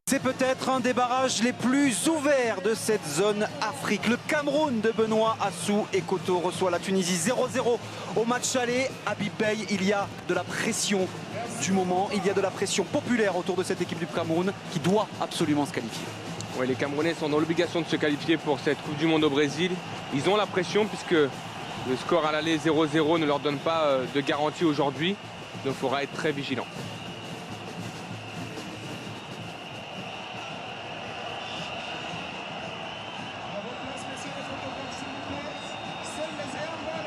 C'est peut-être un des barrages les plus ouverts de cette zone Afrique. Le Cameroun de Benoît Assou et Koto reçoit la Tunisie 0-0 au match aller. À Bipey, il y a de la pression du moment, il y a de la pression populaire autour de cette équipe du Cameroun qui doit absolument se qualifier. Ouais, les Camerounais sont dans l'obligation de se qualifier pour cette Coupe du Monde au Brésil. Ils ont la pression puisque le score à l'aller 0-0 ne leur donne pas de garantie aujourd'hui. Donc il faudra être très vigilant.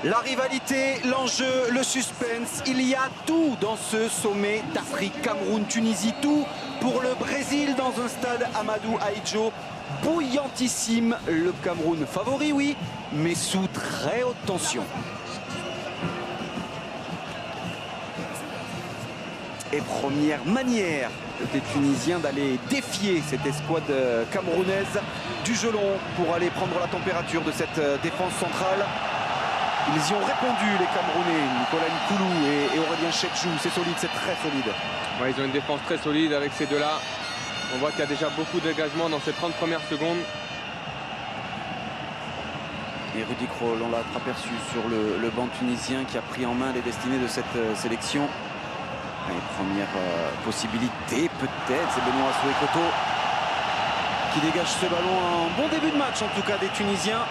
La rivalité, l'enjeu, le suspense, il y a tout dans ce sommet d'Afrique. Cameroun-Tunisie, tout pour le Brésil dans un stade Amadou Ahidjo bouillantissime. Le Cameroun favori, oui, mais sous très haute tension. Et première manière des Tunisiens d'aller défier cette escouade camerounaise du gelon pour aller prendre la température de cette défense centrale. Ils y ont répondu, les Camerounais, Nicolas Nkoulou et Aurélien Chekjou. C'est solide, c'est très solide. Ouais, ils ont une défense très solide avec ces deux-là. On voit qu'il y a déjà beaucoup d'engagement dans ces 30 premières secondes. Et Rudy Krol, on l'a aperçu sur le banc tunisien qui a pris en main les destinées de cette sélection. Les premières possibilités, peut-être, c'est Benoît Assou et Koto qui dégage ce ballon. Un bon début de match, en tout cas, des Tunisiens.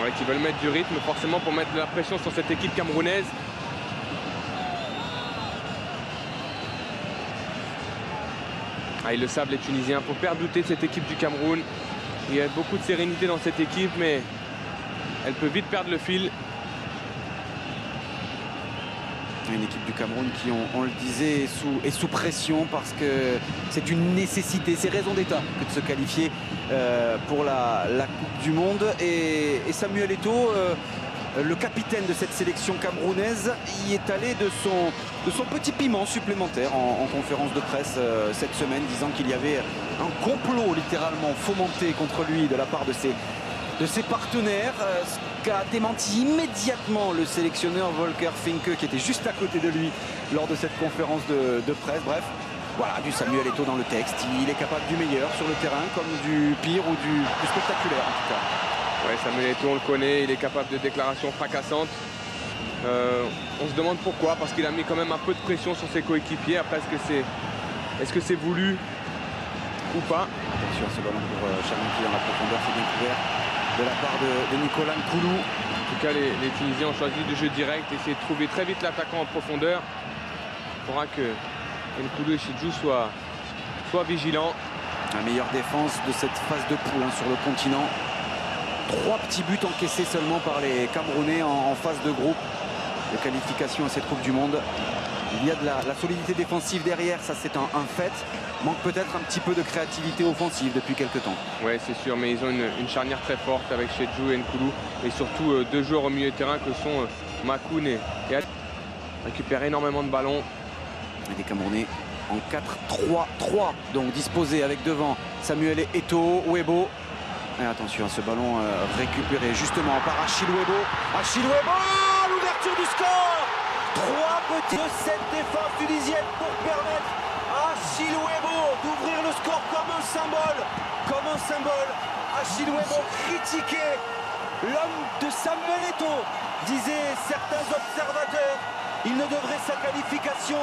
Ouais, qui veulent mettre du rythme forcément pour mettre de la pression sur cette équipe camerounaise. Ils le savent les Tunisiens. Il faut faire douter cette équipe du Cameroun. Il y a beaucoup de sérénité dans cette équipe, mais elle peut vite perdre le fil. Une équipe du Cameroun qui, on le disait, est sous pression parce que c'est une nécessité, c'est raison d'État que de se qualifier pour la Coupe du Monde. Et Samuel Eto'o, le capitaine de cette sélection camerounaise, y est allé de son petit piment supplémentaire en conférence de presse cette semaine, disant qu'il y avait un complot littéralement fomenté contre lui de la part de ses partenaires, ce qu'a démenti immédiatement le sélectionneur Volker Finke qui était juste à côté de lui lors de cette conférence de presse. Bref, voilà, du Samuel Eto'o dans le texte. Il est capable du meilleur sur le terrain comme du pire ou du spectaculaire en tout cas. Ouais, Samuel Eto'o, on le connaît, il est capable de déclarations fracassantes. On se demande pourquoi, parce qu'il a mis quand même un peu de pression sur ses coéquipiers. Après, est-ce que c'est voulu ou pas? Attention à ce ballon pour Chermaki dans la profondeur, c'est bien couvert de la part de Nicolas Nkoulou. En tout cas, les Tunisiens ont choisi le jeu direct, essayer de trouver très vite l'attaquant en profondeur. Il faudra que Nkoulou et Chidjou soient vigilants. La meilleure défense de cette phase de poule sur le continent. 3 petits buts encaissés seulement par les Camerounais en phase de groupe de qualification à cette Coupe du Monde. Il y a de la solidité défensive derrière, ça c'est un fait. Manque peut-être un petit peu de créativité offensive depuis quelques temps. Oui, c'est sûr, mais ils ont une charnière très forte avec Chedjou et Nkoulou. Et surtout 2 joueurs au milieu de terrain que sont Makoun et Ali. Récupèrent énormément de ballons. Et des Camerounais en 4-3-3, donc disposés avec devant Samuel Eto'o, Ouebo. Et attention à ce ballon récupéré justement par Achille Ouebo. Achille Ouebo, l'ouverture du score. 3 petits de cette défense tunisienne pour permettre à Achille Ouebo d'ouvrir le score comme un symbole. Achille Ouebo critiqué, l'homme de Samuel Eto'o, disaient certains observateurs. Il ne devrait sa qualification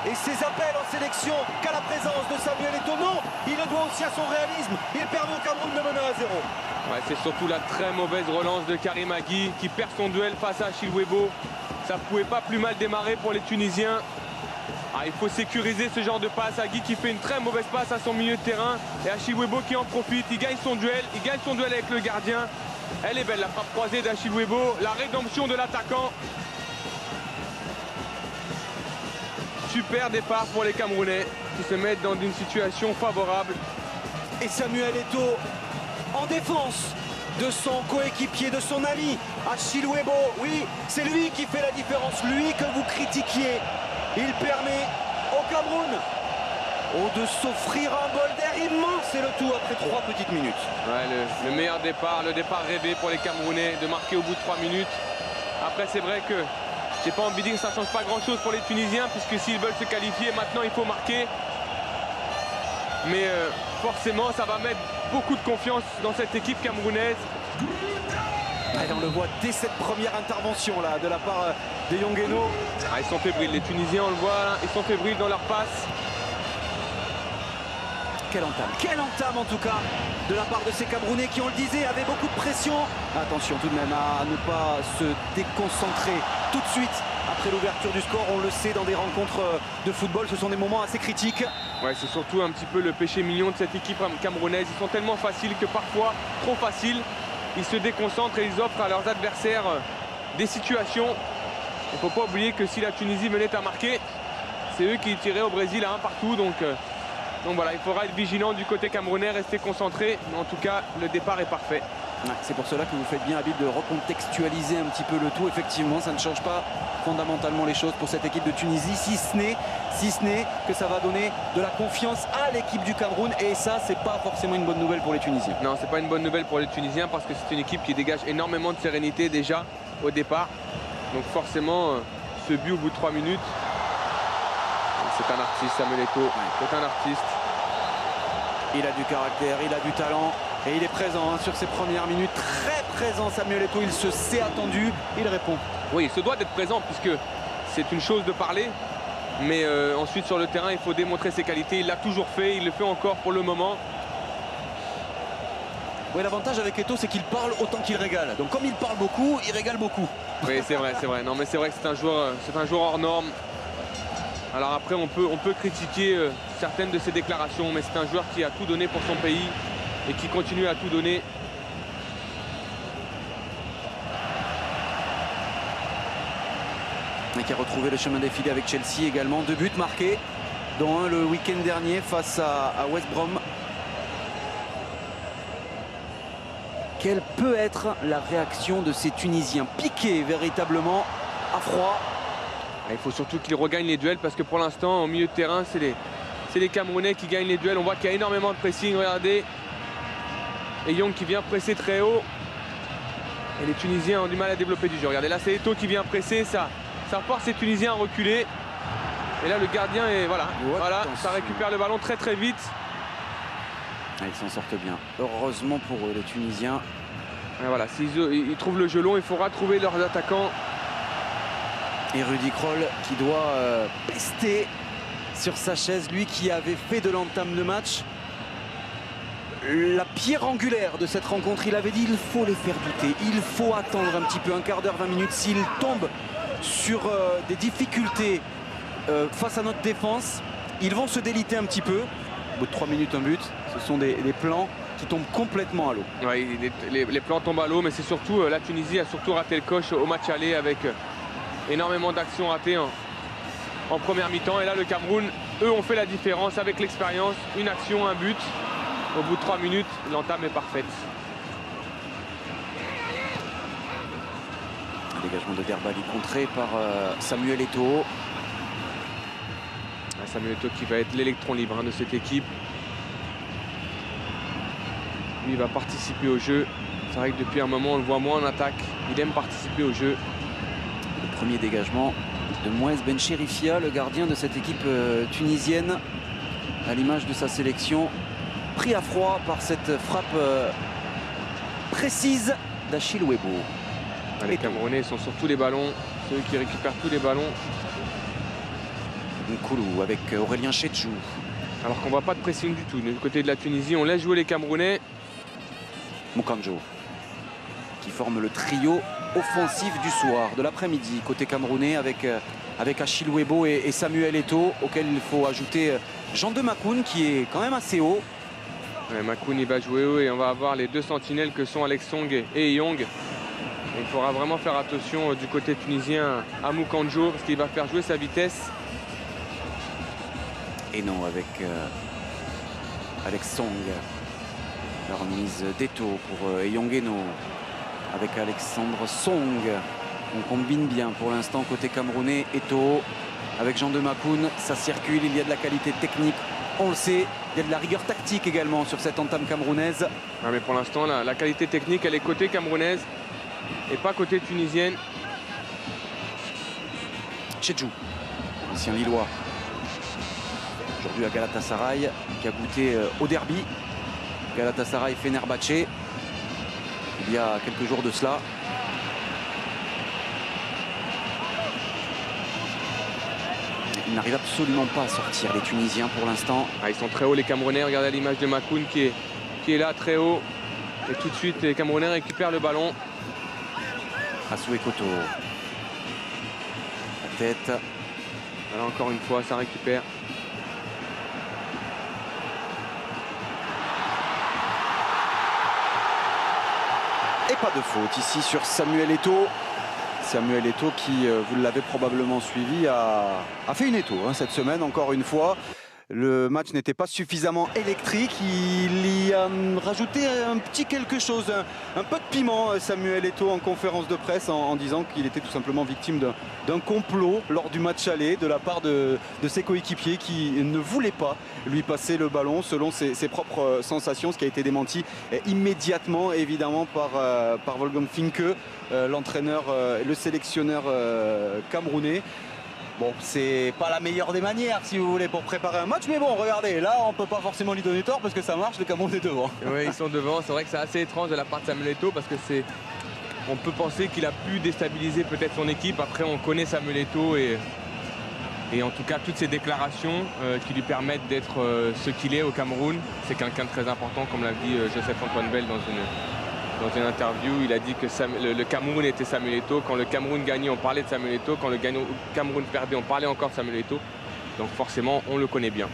et ses appels en sélection qu'à la présence de Samuel Eto'o. Non, il le doit aussi à son réalisme. Il permet au Cameroun de mener à 0. Ouais, c'est surtout la très mauvaise relance de Karim Agui qui perd son duel face à Achille Ouebo. Ça ne pouvait pas plus mal démarrer pour les Tunisiens. Il faut sécuriser ce genre de passe. Agui qui fait une très mauvaise passe à son milieu de terrain. Et Achille Ouebo qui en profite. Il gagne son duel avec le gardien. Elle est belle la frappe croisée d'Achille Ouebo. La rédemption de l'attaquant. Super départ pour les Camerounais qui se mettent dans une situation favorable. Et Samuel Eto'o en défense de son coéquipier, de son ami Achille Ouebo. Oui, c'est lui qui fait la différence, lui que vous critiquiez. Il permet au Cameroun de s'offrir un bol d'air immense, c'est le tout après 3 petites minutes. Ouais, le meilleur départ, le départ rêvé pour les Camerounais de marquer au bout de 3 minutes. Après, c'est vrai que j'ai pas envie de dire que ça ne change pas grand chose pour les Tunisiens, puisque s'ils veulent se qualifier, maintenant il faut marquer. Mais forcément, ça va mettre beaucoup de confiance dans cette équipe camerounaise. Et on le voit dès cette première intervention là, de la part des Yongueno. Ils sont fébriles, les Tunisiens, on le voit, là, ils sont fébriles dans leur passe. Quelle entame en tout cas de la part de ces Camerounais qui, on le disait, avaient beaucoup de pression. Attention tout de même à ne pas se déconcentrer tout de suite après l'ouverture du score. On le sait, dans des rencontres de football, ce sont des moments assez critiques. Ouais, c'est surtout un petit peu le péché mignon de cette équipe camerounaise. Ils sont tellement faciles que parfois, trop faciles, ils se déconcentrent et ils offrent à leurs adversaires des situations. Il ne faut pas oublier que si la Tunisie venait à marquer, c'est eux qui tiraient au Brésil à un partout. Donc voilà, il faudra être vigilant du côté camerounais, rester concentré. Mais en tout cas, le départ est parfait. Ouais, c'est pour cela que vous faites bien, Habib, de recontextualiser un petit peu le tout. Effectivement, ça ne change pas fondamentalement les choses pour cette équipe de Tunisie, si ce n'est que ça va donner de la confiance à l'équipe du Cameroun. Et ça, c'est pas forcément une bonne nouvelle pour les Tunisiens. Non, c'est pas une bonne nouvelle pour les Tunisiens parce que c'est une équipe qui dégage énormément de sérénité déjà au départ. Donc forcément, ce but au bout de 3 minutes, c'est un artiste, Samuel Eto'o. C'est un artiste. Il a du caractère, il a du talent et il est présent sur ses premières minutes. Très présent, Samuel Eto'o. Il se s'est attendu, il répond. Oui, il se doit d'être présent puisque c'est une chose de parler. Mais ensuite sur le terrain, il faut démontrer ses qualités. Il l'a toujours fait, il le fait encore pour le moment. Oui, l'avantage avec Eto'o, c'est qu'il parle autant qu'il régale. Donc comme il parle beaucoup, il régale beaucoup. Oui, c'est vrai, c'est vrai. Non, mais c'est vrai que c'est un joueur hors norme. Alors après, on peut critiquer certaines de ses déclarations, mais c'est un joueur qui a tout donné pour son pays et qui continue à tout donner. Et qui a retrouvé le chemin défilé avec Chelsea également. 2 buts marqués, dont un le week-end dernier face à West Brom. Quelle peut être la réaction de ces Tunisiens piqués véritablement à froid? Il faut surtout qu'ils regagnent les duels parce que pour l'instant, au milieu de terrain, c'est les Camerounais qui gagnent les duels. On voit qu'il y a énormément de pressing, regardez. Et Young qui vient presser très haut. Et les Tunisiens ont du mal à développer du jeu. Regardez, là c'est Eto'o qui vient presser, ça force les Tunisiens à reculer. Et là le gardien est voilà, ça récupère le ballon très très vite. Ils s'en sortent bien. Heureusement pour eux, les Tunisiens. Et voilà, s'ils trouvent le jeu long, il faudra trouver leurs attaquants. Et Rudy Kroll qui doit pester sur sa chaise, lui qui avait fait de l'entame de match la pierre angulaire de cette rencontre. Il avait dit il faut les faire douter, il faut attendre un petit peu, un quart d'heure, 20 minutes. S'ils tombent sur des difficultés face à notre défense, ils vont se déliter un petit peu. Au bout de 3 minutes, un but, ce sont des plans qui tombent complètement à l'eau. Ouais, les plans tombent à l'eau, mais c'est surtout la Tunisie a surtout raté le coche au match aller avec énormément d'actions ratées en première mi-temps. Et là, le Cameroun, eux, ont fait la différence avec l'expérience. Une action, un but. Au bout de 3 minutes, l'entame est parfaite. Un dégagement de Derbali contré par Samuel Eto'o. Samuel Eto'o qui va être l'électron libre de cette équipe. Lui, il va participer au jeu. C'est vrai que depuis un moment, on le voit moins en attaque. Il aime participer au jeu. Le premier dégagement de Mouez Bencherifia, le gardien de cette équipe tunisienne, à l'image de sa sélection, pris à froid par cette frappe précise d'Achille Webo. Les Camerounais sont sur tous les ballons, c'est eux qui récupèrent tous les ballons. Nkoulou avec Aurélien Chetchou. Alors qu'on ne voit pas de pressing du tout. Du côté de la Tunisie, on laisse jouer les Camerounais. Moukandjo qui forme le trio offensif du soir, de l'après-midi, côté camerounais avec Achille Webo et Samuel Eto'o, auquel il faut ajouter Jean de Makoun qui est quand même assez haut. Ouais, Makoun il va jouer haut et on va avoir les deux sentinelles que sont Alex Song et Young. Il faudra vraiment faire attention du côté tunisien à Moukandjo parce qu'il va faire jouer sa vitesse. Et non, avec Alex Song. La remise d'Eto'o pour Young Eno avec Alexandre Song. On combine bien pour l'instant côté camerounais. Eto'o avec Jean de Makoun, ça circule, il y a de la qualité technique, on le sait, il y a de la rigueur tactique également sur cette entame camerounaise. Ouais, mais pour l'instant la qualité technique elle est côté camerounaise et pas côté tunisienne. Chetchou, ancien Lillois. aujourd'hui à Galatasaray, qui a goûté au derby. Galatasaray-Fenerbahçe, il y a quelques jours de cela. Ils n'arrivent absolument pas à sortir, les Tunisiens, pour l'instant. Ils sont très hauts, les Camerounais. Regardez l'image de Makoun qui est là, très haut. Et tout de suite, les Camerounais récupèrent le ballon. Assoué Koto. La tête. Voilà, encore une fois, ça récupère. Et pas de faute ici sur Samuel Eto'o. Samuel Eto'o qui, vous l'avez probablement suivi, a fait une Eto'o cette semaine, encore une fois. Le match n'était pas suffisamment électrique. Il y a rajouté un petit quelque chose, un peu de piment, Samuel Eto'o, en conférence de presse, en disant qu'il était tout simplement victime d'un complot lors du match aller de la part de ses coéquipiers qui ne voulaient pas lui passer le ballon selon ses propres sensations, ce qui a été démenti immédiatement évidemment par Wolfgang Finke, l'entraîneur, le sélectionneur camerounais. Bon, c'est pas la meilleure des manières, si vous voulez, pour préparer un match. Mais bon, regardez, là, on peut pas forcément lui donner tort parce que ça marche, le Cameroun est devant. Oui, ils sont devant. C'est vrai que c'est assez étrange de la part de Samuel Eto'o parce que on peut penser qu'il a pu déstabiliser peut-être son équipe. Après, on connaît Samuel Eto'o et en tout cas, toutes ces déclarations qui lui permettent d'être ce qu'il est au Cameroun. C'est quelqu'un de très important, comme l'a dit Joseph-Antoine Bell dans une interview. Il a dit que le Cameroun était Samuel Eto'o. Quand le Cameroun gagnait, on parlait de Samuel Eto'o. Quand le Cameroun perdait, on parlait encore de Samuel Eto'o. Donc forcément, on le connaît bien.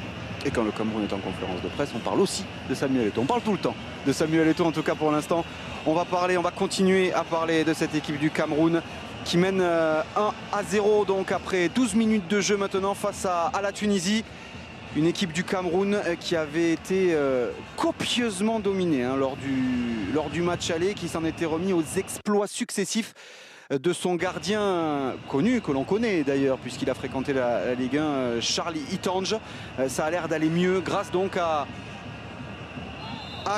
Et quand le Cameroun est en conférence de presse, on parle aussi de Samuel Eto'o. On parle tout le temps de Samuel Eto'o, en tout cas pour l'instant. On va continuer à parler de cette équipe du Cameroun qui mène 1-0 donc après 12 minutes de jeu maintenant face à la Tunisie. Une équipe du Cameroun qui avait été copieusement dominée lors du match aller, qui s'en était remis aux exploits successifs de son gardien connu, que l'on connaît d'ailleurs puisqu'il a fréquenté la Ligue 1, Charlie Itange. Ça a l'air d'aller mieux grâce donc à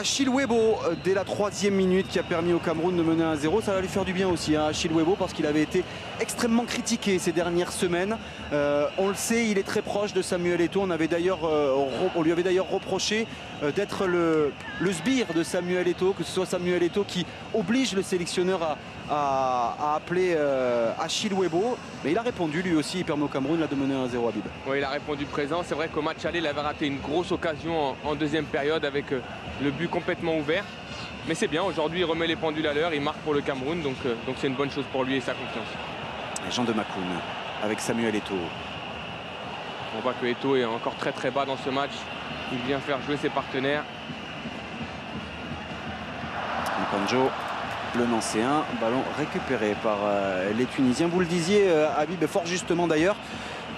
Chilwebo dès la 3e minute qui a permis au Cameroun de mener 1-0. Ça va lui faire du bien aussi à Chilwebo parce qu'il avait été extrêmement critiqué ces dernières semaines. On le sait, il est très proche de Samuel Eto'o. On lui avait d'ailleurs reproché d'être le sbire de Samuel Eto'o, que ce soit Samuel Eto'o qui oblige le sélectionneur à appeler Chilwebo. Mais il a répondu lui aussi, il permet au Cameroun de mener 1-0 à Bib. Oui, il a répondu présent. C'est vrai qu'au match aller, il avait raté une grosse occasion en deuxième période avec le but complètement ouvert. Mais c'est bien, aujourd'hui il remet les pendules à l'heure, il marque pour le Cameroun, donc c'est une bonne chose pour lui et sa confiance. Et Jean de Makoun avec Samuel Eto'o. On voit que Eto'o est encore très très bas dans ce match. Il vient faire jouer ses partenaires. Mkanjo, le Nancéen, ballon récupéré par les Tunisiens. Vous le disiez, Habib, fort justement d'ailleurs.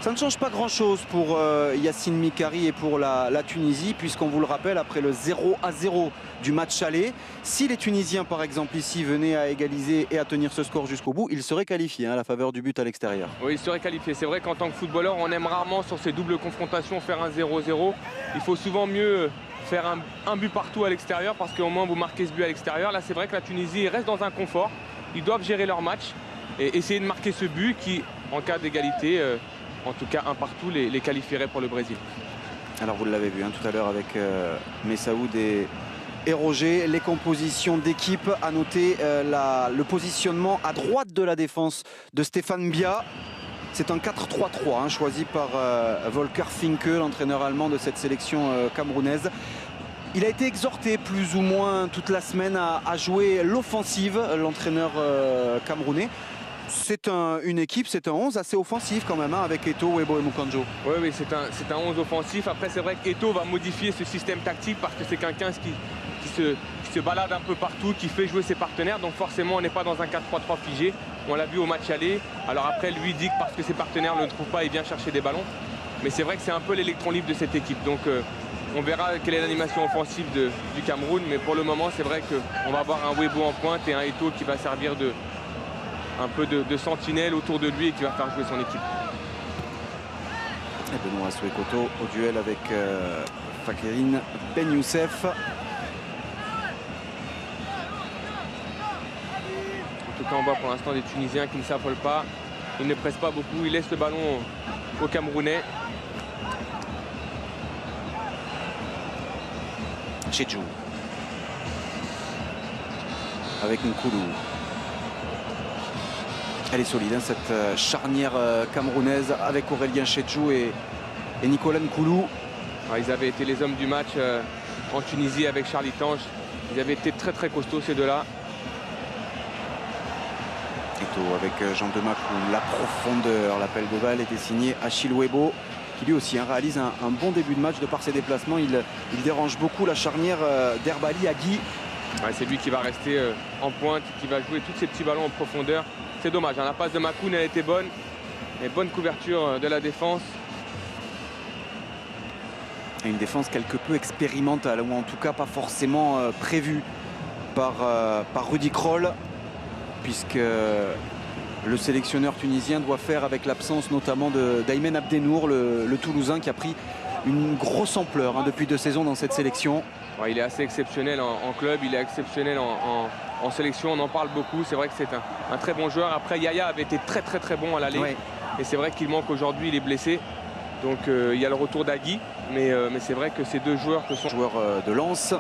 Ça ne change pas grand-chose pour Yacine Mikari et pour la Tunisie, puisqu'on vous le rappelle, après le 0-0 du match aller, si les Tunisiens, par exemple, ici, venaient à égaliser et à tenir ce score jusqu'au bout, ils seraient qualifiés à la faveur du but à l'extérieur. Oui, ils seraient qualifiés. C'est vrai qu'en tant que footballeur, on aime rarement sur ces doubles confrontations faire un 0-0. Il faut souvent mieux faire un but partout à l'extérieur, parce qu'au moins vous marquez ce but à l'extérieur. Là, c'est vrai que la Tunisie reste dans un confort. Ils doivent gérer leur match et essayer de marquer ce but qui, en cas d'égalité, en tout cas un partout, les qualifierait pour le Brésil. Alors vous l'avez vu tout à l'heure avec Messaoud et Roger, les compositions d'équipe. À noter le positionnement à droite de la défense de Stéphane Bia. C'est un 4-3-3 choisi par Volker Finke, l'entraîneur allemand de cette sélection camerounaise. Il a été exhorté plus ou moins toute la semaine à jouer l'offensive, l'entraîneur camerounais. C'est une équipe, c'est un 11 assez offensif quand même, avec Eto'o, Webo et Mkanjo. Oui, c'est un 11 offensif. Après, c'est vrai qu'Eto'o va modifier ce système tactique parce que c'est quelqu'un qui se balade un peu partout, qui fait jouer ses partenaires. Donc forcément, on n'est pas dans un 4-3-3 figé. On l'a vu au match aller. Alors après, lui dit que parce que ses partenaires ne le trouvent pas, il vient chercher des ballons. Mais c'est vrai que c'est un peu l'électron libre de cette équipe. Donc on verra quelle est l'animation offensive du Cameroun. Mais pour le moment, c'est vrai qu'on va avoir un Webo en pointe et un Eto'o qui va servir un peu de sentinelle autour de lui et qui va faire jouer son équipe. Et Benoît Assoué Koto au duel avec Fakirine Ben Youssef. En tout cas, on voit pour l'instant des Tunisiens qui ne s'affolent pas. Ils ne pressent pas beaucoup, ils laissent le ballon aux Camerounais. Chedjou. Avec Nkoulou. Elle est solide, hein, cette charnière camerounaise avec Aurélien Chedjou et Nicolas Nkoulou. Ils avaient été les hommes du match en Tunisie avec Charlie Tange. Ils avaient été très très costauds ces deux-là. Eto avec Jean Demacou, la profondeur. L'appel de balle était signé Achille Webo, qui lui aussi réalise un bon début de match de par ses déplacements. Il dérange beaucoup la charnière d'Herbali à Guy. Ouais, c'est lui qui va rester en pointe, qui va jouer tous ces petits ballons en profondeur. C'est dommage, hein, la passe de Makoun elle était bonne. Et bonne couverture de la défense. Et une défense quelque peu expérimentale, ou en tout cas pas forcément prévue par Rudy Kroll, puisque le sélectionneur tunisien doit faire avec l'absence notamment d'Aymen Abdenour, le Toulousain, qui a pris une grosse ampleur depuis 2 saisons dans cette sélection. Ouais, il est assez exceptionnel en club, il est exceptionnel en sélection, on en parle beaucoup. C'est vrai que c'est un très bon joueur. Après, Yaya avait été très bon à l'aller. Ouais. Et c'est vrai qu'il manque aujourd'hui, il est blessé. Donc il y a le retour d'Agui, mais c'est vrai que ces deux joueurs que sont... Joueur de Lens,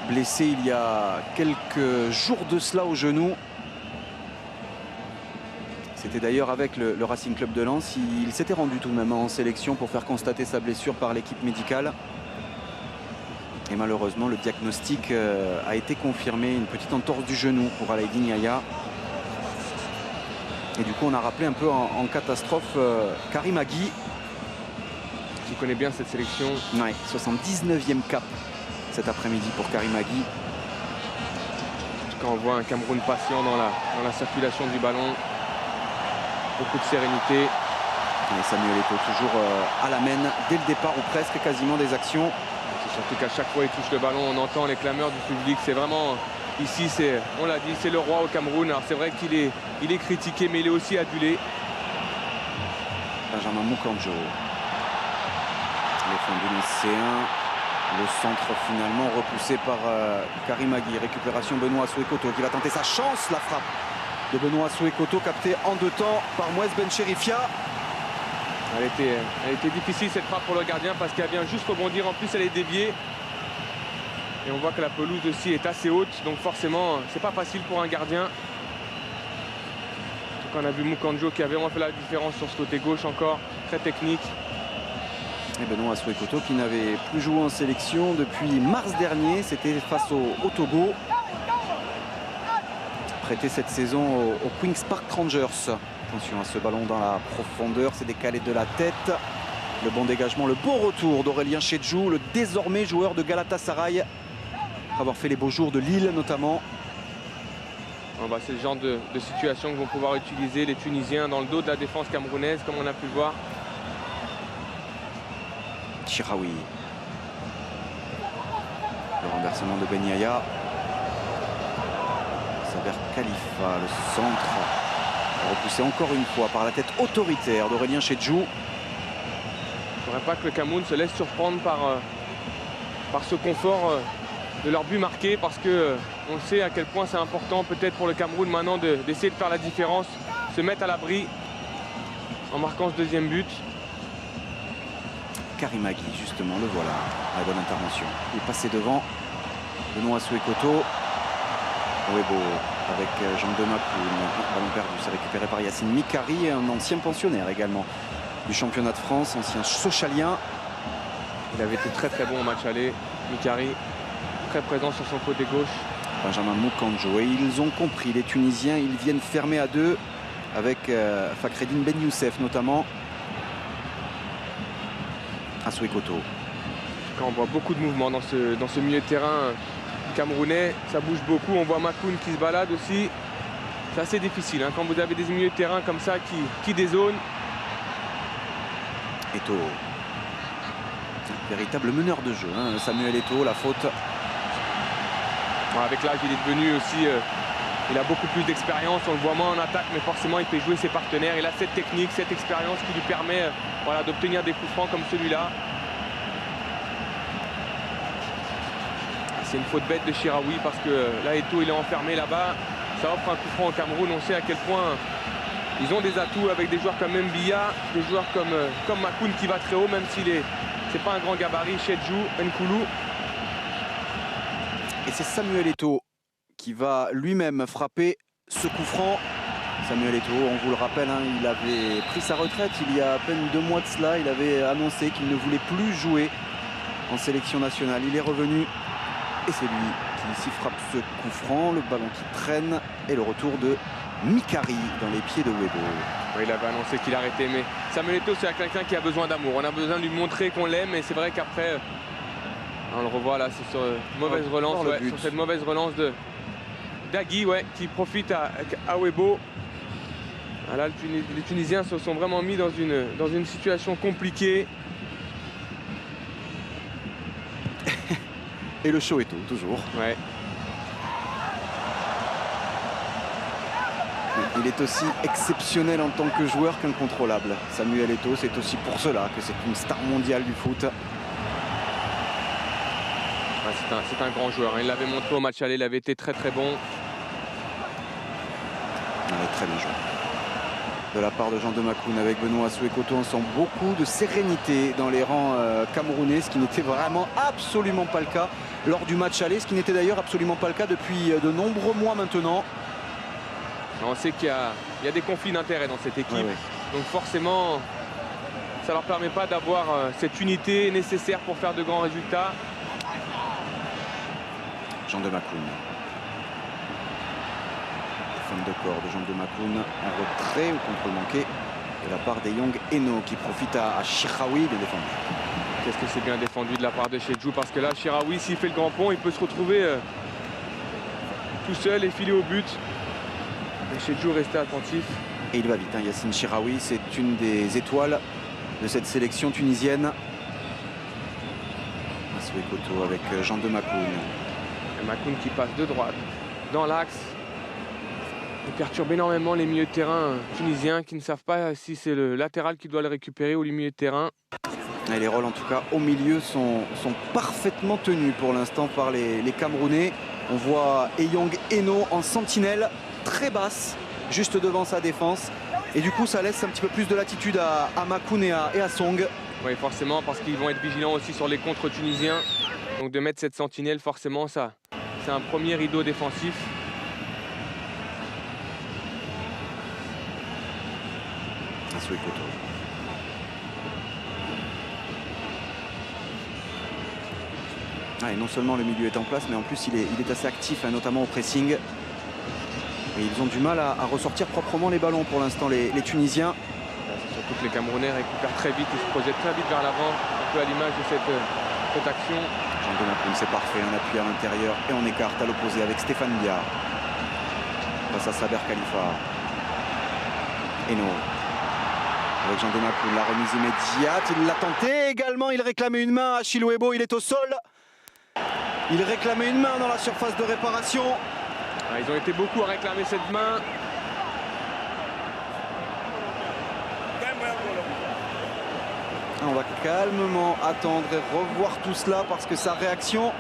blessé il y a quelques jours de cela au genou. C'était d'ailleurs avec le Racing Club de Lens. Il s'était rendu tout de même en sélection pour faire constater sa blessure par l'équipe médicale. Et malheureusement, le diagnostic a été confirmé. Une petite entorse du genou pour Alaïdine Yaya. Et du coup, on a rappelé un peu en catastrophe Karim Agui. Qui connaît bien cette sélection. Ouais, 79e cap cet après-midi pour Karim Agui. Quand on voit un Cameroun patient dans la circulation du ballon. Beaucoup de sérénité. Et Samuel Eto'o toujours à la main dès le départ ou presque quasiment des actions. C'est surtout qu'à chaque fois il touche le ballon, on entend les clameurs du public. C'est vraiment, ici on l'a dit, c'est le roi au Cameroun. Alors c'est vrai qu'il est critiqué mais il est aussi adulé. Benjamin Moukanjo. Les fonds du C1. Le centre finalement repoussé par Karim Agui. Récupération Benoît Souekoto qui va tenter sa chance, la frappe de Benoît Souekoto capté en 2 temps par Mouez Bencherifia. Elle était difficile cette frappe pour le gardien parce qu'elle vient juste rebondir. En plus elle est déviée. Et on voit que la pelouse aussi est assez haute. Donc forcément c'est pas facile pour un gardien. Donc on a vu Moukanjo qui a vraiment fait la différence sur ce côté gauche encore. Très technique. Et Benoît Souekoto qui n'avait plus joué en sélection depuis mars dernier. C'était face au Togo. Prêté cette saison au Queen's Park Rangers. Attention à ce ballon dans la profondeur, c'est décalé de la tête. Le bon dégagement, le beau retour d'Aurélien Chedjou, le désormais joueur de Galatasaray, après avoir fait les beaux jours de Lille notamment. C'est le genre de situation que vont pouvoir utiliser les Tunisiens dans le dos de la défense camerounaise, comme on a pu le voir. Chiraoui. Le renversement de Ben Yaya. Saber Khalifa, le centre repoussé encore une fois par la tête autoritaire d'Aurélien Chedjou. Il ne faudrait pas que le Cameroun se laisse surprendre par ce confort de leur but marqué, parce qu'on sait à quel point c'est important peut-être pour le Cameroun maintenant d'essayer de faire la différence, se mettre à l'abri en marquant ce 2e but. Karim Agui, justement, le voilà, la bonne intervention. Il est passé devant Benoît Souekoto. Webo avec Jean Demacou, ballon perdu, c'est récupéré par Yacine Mikari, un ancien pensionnaire également du championnat de France, ancien Sochalien. Il avait été très bon au match aller, Mikari, très présent sur son côté gauche. Benjamin Moukanjo, et ils ont compris, les Tunisiens, ils viennent fermer à 2 avec Fakhreddine Ben Youssef notamment. À Souekoto. Quand on voit beaucoup de mouvements dans ce milieu de terrain camerounais, ça bouge beaucoup. On voit Makoun qui se balade aussi. C'est assez difficile quand vous avez des milieux de terrain comme ça qui dézonent. Eto'o, véritable meneur de jeu, Samuel Eto'o, la faute. Avec l'âge, il est devenu aussi, il a beaucoup plus d'expérience, on le voit moins en attaque, mais forcément il fait jouer ses partenaires. Il a cette technique, cette expérience qui lui permet d'obtenir des coups francs comme celui-là. C'est une faute bête de Chiraoui parce que là, Eto'o il est enfermé là-bas. Ça offre un coup franc au Cameroun. On sait à quel point ils ont des atouts avec des joueurs comme Mbia, des joueurs comme Makoun qui va très haut, même s'il est C'est pas un grand gabarit, Chedjou Nkoulou. Et c'est Samuel Eto'o qui va lui-même frapper ce coup franc. Samuel Eto'o, on vous le rappelle, hein, il avait pris sa retraite il y a à peine 2 mois de cela. Il avait annoncé qu'il ne voulait plus jouer en sélection nationale. Il est revenu et c'est lui qui ici frappe ce coup franc. Le ballon qui traîne et le retour de Mikari dans les pieds de Uebo. Oui, il avait annoncé qu'il arrêtait, mais Samuel Eto'o, c'est quelqu'un qui a besoin d'amour. On a besoin de lui montrer qu'on l'aime, et c'est vrai qu'après, on le revoit là, c'est sur mauvaise relance, sur cette mauvaise relance de d'Agui, qui profite à Uebo. Ah là, les Tunisiens se sont vraiment mis dans une situation compliquée. Et le show Eto'o, toujours. Ouais. Il est aussi exceptionnel en tant que joueur qu'incontrôlable. Samuel Eto'o, c'est aussi pour cela que c'est une star mondiale du foot. Ouais, c'est un grand joueur. Il l'avait montré au match aller, il avait été très très bon. Très bien joué. De la part de Jean de Makoun avec Benoît Souekoto, on sent beaucoup de sérénité dans les rangs camerounais, ce qui n'était vraiment absolument pas le cas lors du match aller, ce qui n'était d'ailleurs absolument pas le cas depuis de nombreux mois maintenant. On sait qu'il y a des conflits d'intérêts dans cette équipe, donc forcément ça ne leur permet pas d'avoir cette unité nécessaire pour faire de grands résultats. Jean de Makoun. Femme de corps de Jean de Makoun en retrait ou contrôle manqué de la part des Young Eno qui profite à Chiraoui de défendre. Qu'est-ce que c'est bien défendu de la part de Chedjou, parce que là Chiraoui, s'il fait le grand pont, il peut se retrouver tout seul et filer au but. Et Chedjou restait attentif. Et il va vite, hein, Yacine Chiraoui, c'est une des étoiles de cette sélection tunisienne. Souekoto avec Jean de Makoun. Makoun qui passe de droite dans l'axe. Il perturbe énormément les milieux de terrain tunisiens qui ne savent pas si c'est le latéral qui doit le récupérer ou les milieux de terrain. Et les rôles en tout cas au milieu sont parfaitement tenus pour l'instant par les Camerounais. On voit Eyong Eno en sentinelle très basse juste devant sa défense. Et du coup ça laisse un petit peu plus de latitude à Makoun et à Song. Oui, forcément, parce qu'ils vont être vigilants aussi sur les contres tunisiens. Donc de mettre cette sentinelle, forcément, ça, c'est un premier rideau défensif. Souekoto. Et non seulement le milieu est en place, mais en plus il est assez actif, hein, notamment au pressing. Et ils ont du mal à ressortir proprement les ballons pour l'instant, les Tunisiens. Surtout que les Camerounais récupèrent très vite, ils se projettent très vite vers l'avant, un peu à l'image de cette action. Jean de Makoun, c'est parfait, un appui à l'intérieur et on écarte à l'opposé avec Stéphane Biard. Face à Saber Khalifa. Eno. Avec Jean de Makoun, la remise immédiate, il l'a tenté également, il réclamait une main à Achille Uebo, il est au sol. Il réclamait une main dans la surface de réparation. Ils ont été beaucoup à réclamer cette main. On va calmement attendre et revoir tout cela parce que sa réaction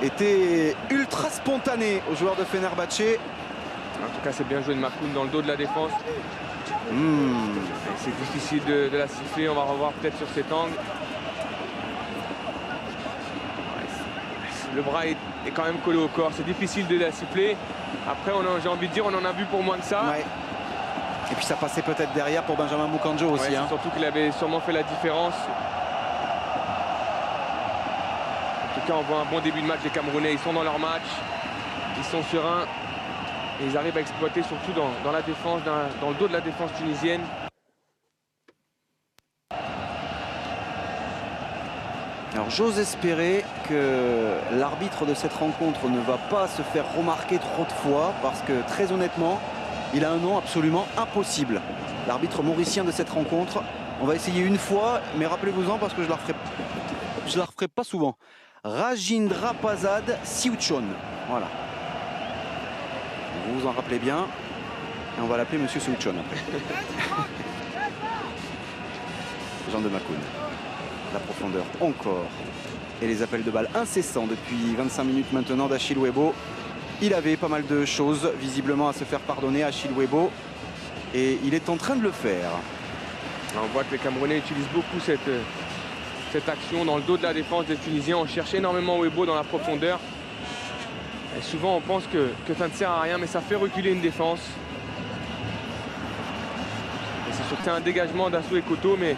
était ultra spontanée au joueur de Fenerbahçe. En tout cas, c'est bien joué de Makoun dans le dos de la défense. C'est difficile de la siffler, on va revoir peut-être sur cet angle. Le bras est quand même collé au corps, c'est difficile de la siffler. Après, j'ai envie de dire, on en a vu pour moins que ça. Ouais. Et puis ça passait peut-être derrière pour Benjamin Moukandjo aussi. Hein. Surtout qu'il avait sûrement fait la différence. En tout cas, on voit un bon début de match des Camerounais. Ils sont dans leur match, ils sont sereins. Et ils arrivent à exploiter surtout dans la défense, dans le dos de la défense tunisienne. Alors j'ose espérer que l'arbitre de cette rencontre ne va pas se faire remarquer trop de fois parce que très honnêtement, il a un nom absolument impossible. L'arbitre mauricien de cette rencontre, on va essayer une fois, mais rappelez-vous-en parce que je ne la referai pas souvent. Rajendrapasad Siouchon. Voilà. Vous vous en rappelez bien. Et on va l'appeler Monsieur Siouchon après. Jean de Makoun. La profondeur encore. Et les appels de balles incessants depuis 25 minutes maintenant d'Achille Uebo. Il avait pas mal de choses visiblement à se faire pardonner à Achille Uebo. Et il est en train de le faire. Là, on voit que les Camerounais utilisent beaucoup cette action dans le dos de la défense des Tunisiens. On cherche énormément Webo dans la profondeur. Et souvent on pense que ça ne sert à rien, mais ça fait reculer une défense. C'est surtout un dégagement d'Assou et Koto, mais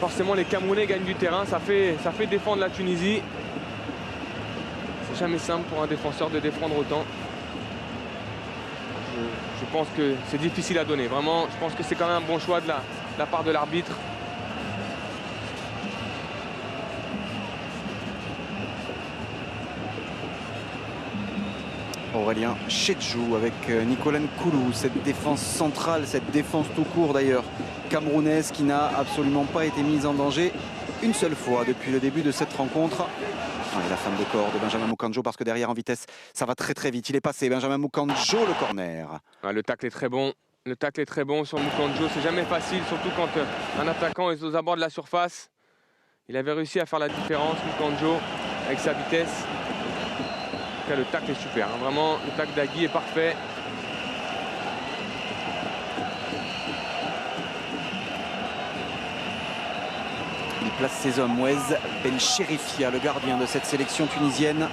forcément les Camerounais gagnent du terrain, ça fait défendre la Tunisie. C'est jamais simple pour un défenseur de défendre autant. Je pense que c'est difficile à donner. Vraiment, je pense que c'est quand même un bon choix de la part de l'arbitre. Aurélien Tchédjou avec Nicolas Nkoulou, cette défense centrale, cette défense tout court d'ailleurs, camerounaise qui n'a absolument pas été mise en danger une seule fois depuis le début de cette rencontre. Et la femme de corps de Benjamin Moukandjo, parce que derrière en vitesse, ça va très très vite. Il est passé, Benjamin Moukandjo, le corner. Le tacle est très bon. Le tacle est très bon sur Moukandjo. C'est jamais facile, surtout quand un attaquant est aux abords de la surface. Il avait réussi à faire la différence, Moukandjo, avec sa vitesse. En tout cas, le tacle est super. Vraiment, le tacle d'Agui est parfait. Il place ses hommes. Mouez Ben Cherifia, le gardien de cette sélection tunisienne.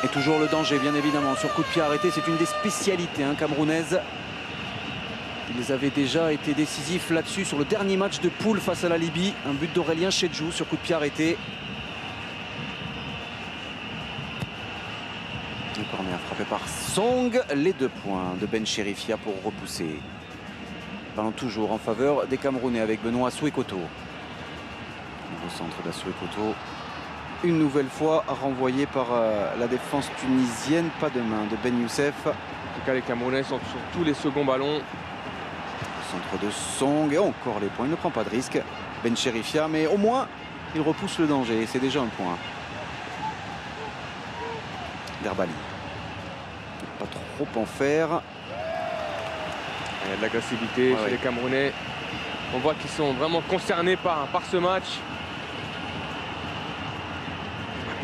Et toujours le danger, bien évidemment, sur coup de pied arrêté. C'est une des spécialités camerounaises. Ils avaient déjà été décisifs là-dessus sur le dernier match de poule face à la Libye. Un but d'Aurélien Tchédjou sur coup de pied arrêté. Le corner frappé par Song. Les 2 points de Ben Cherifia pour repousser. Ballon toujours en faveur des Camerounais avec Benoît Assou et Koto. Nouveau centre d'Assou et Koto. Une nouvelle fois renvoyé par la défense tunisienne. Pas de main de Ben Youssef. En tout cas, les Camerounais sont sur tous les seconds ballons. Centre de Song. Et encore les points. Il ne prend pas de risque. Ben Cherifia. Mais au moins, il repousse le danger. C'est déjà un point. Derbali. Pas trop en faire. Il y a de l'agressivité chez les Camerounais. On voit qu'ils sont vraiment concernés par ce match.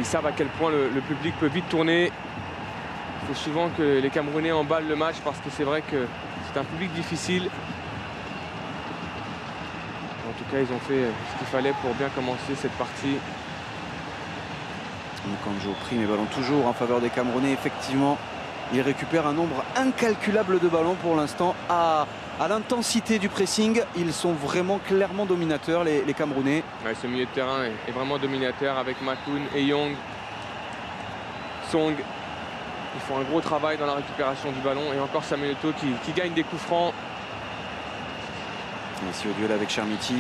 Ils savent à quel point le public peut vite tourner. Il faut souvent que les Camerounais emballent le match parce que c'est vrai que c'est un public difficile. En tout cas, ils ont fait ce qu'il fallait pour bien commencer cette partie. Moukandjo pris, mais ballon toujours en faveur des Camerounais. Effectivement, il récupère un nombre incalculable de ballons pour l'instant. À l'intensité du pressing, ils sont vraiment clairement dominateurs, les Camerounais. Ouais, ce milieu de terrain est vraiment dominateur avec Makoun et Young. Song. Ils font un gros travail dans la récupération du ballon. Et encore Samuel Eto'o qui gagne des coups francs. Et ici au duel avec Chermiti.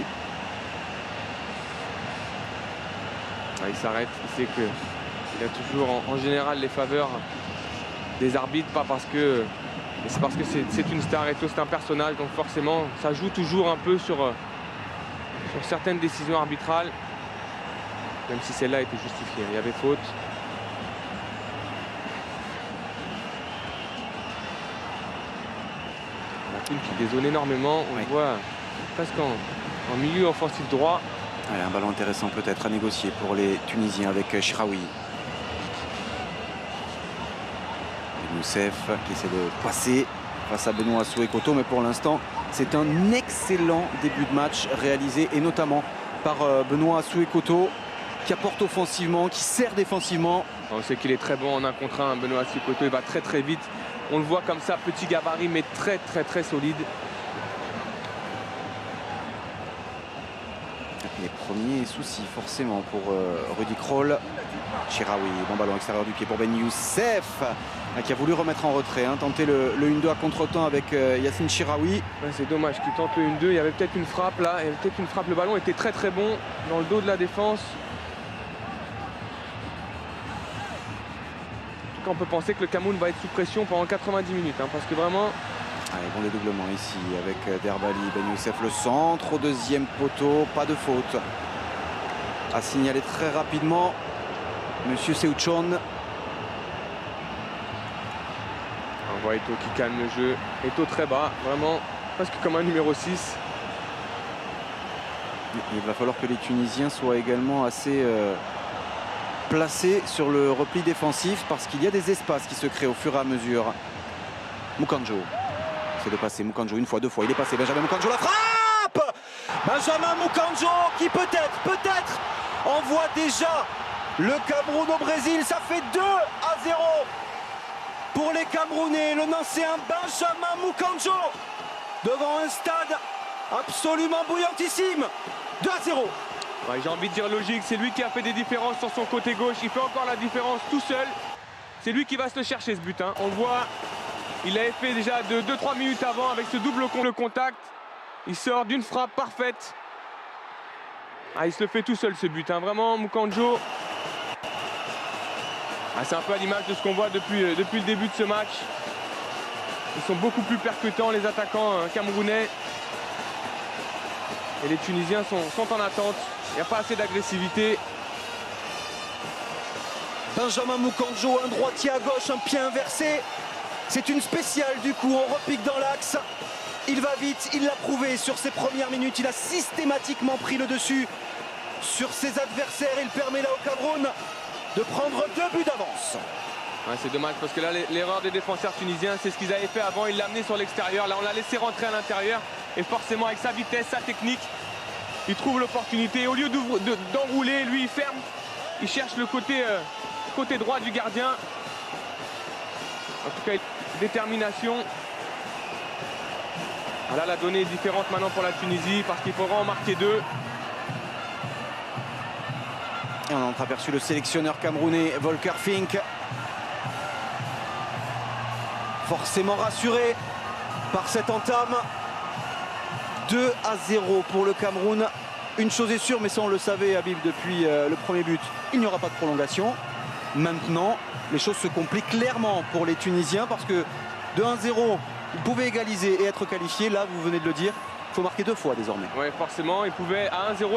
Il s'arrête, il sait qu'il a toujours en général les faveurs des arbitres, pas parce que c'est parce que c'est une star. Eto'o, c'est un personnage, donc forcément ça joue toujours un peu sur certaines décisions arbitrales, même si celle-là était justifiée. Il y avait faute. Makoun qui dézone énormément, on le voit presque en milieu offensif droit. Un ballon intéressant peut-être à négocier pour les Tunisiens avec Chiraoui. Youssef qui essaie de passer face à Benoît Assou et Koto, mais pour l'instant c'est un excellent début de match réalisé et notamment par Benoît Assou et Koto qui apporte offensivement, qui sert défensivement. On sait qu'il est très bon en 1 contre 1, Benoît Assou et Koto, il va très très vite. On le voit comme ça, petit gabarit mais très très très solide. Les premiers soucis forcément pour Rudy Krol. Chiraoui, bon ballon extérieur du pied pour Ben Youssef qui a voulu remettre en retrait, tenter le 1-2 à contre-temps avec Yacine Chiraoui. Ouais, c'est dommage qu'il tente le 1-2, il y avait peut-être une frappe là, il y avait peut-être une frappe, le ballon était très très bon dans le dos de la défense. En tout cas, on peut penser que le Cameroun va être sous pression pendant 90 minutes, parce que vraiment... Allez, bon dédoublement ici avec Derbali, Ben Youssef le centre au 2e poteau, pas de faute. A signalé très rapidement Monsieur Seouchon. On voit Eto'o qui calme le jeu. Eto'o très bas, vraiment presque comme un numéro 6. Il va falloir que les Tunisiens soient également assez placés sur le repli défensif parce qu'il y a des espaces qui se créent au fur et à mesure. Moukandjo. essaie de passer Mukanjo une fois, deux fois, il est passé. Benjamin Mukanjo, la frappe. Benjamin Mukanjo qui peut-être envoie déjà le Cameroun au Brésil. Ça fait 2-0 pour les Camerounais. Le Nancéen Benjamin Mukanjo devant un stade absolument bouillantissime. 2-0. Ouais, j'ai envie de dire logique, c'est lui qui a fait des différences sur son côté gauche. Il fait encore la différence tout seul. C'est lui qui va se le chercher ce but. Hein. On le voit, il l'avait fait déjà de 2-3 minutes avant avec ce double contact. Il sort d'une frappe parfaite. Ah, il se le fait tout seul ce but. Hein. Vraiment, Mukanjo. Ah, c'est un peu à l'image de ce qu'on voit depuis le début de ce match. Ils sont beaucoup plus percutants, les attaquants camerounais. Et les Tunisiens sont en attente. Il n'y a pas assez d'agressivité. Benjamin Mukanjo, un droitier à gauche, un pied inversé. C'est une spéciale du coup, on repique dans l'axe. Il va vite, il l'a prouvé sur ses premières minutes. Il a systématiquement pris le dessus sur ses adversaires. Il permet là au Cameroun de prendre 2 buts d'avance. Ouais, c'est dommage parce que là, l'erreur des défenseurs tunisiens, c'est ce qu'ils avaient fait avant. Ils l'ont amené sur l'extérieur. Là, on l'a laissé rentrer à l'intérieur. Et forcément, avec sa vitesse, sa technique, il trouve l'opportunité. Au lieu d'enrouler, lui, il ferme. Il cherche le côté droit du gardien. En tout cas, détermination. Là, la donnée est différente maintenant pour la Tunisie parce qu'il faudra en marquer 2. Et on a entreaperçu le sélectionneur camerounais Volker Fink. Forcément rassuré par cette entame. 2-0 pour le Cameroun. Une chose est sûre, mais ça on le savait Habib depuis le premier but, il n'y aura pas de prolongation. Maintenant, les choses se compliquent clairement pour les Tunisiens parce que de 1-0, ils pouvaient égaliser et être qualifiés. Là, vous venez de le dire, il faut marquer 2 fois désormais. Oui, forcément, à 1-0,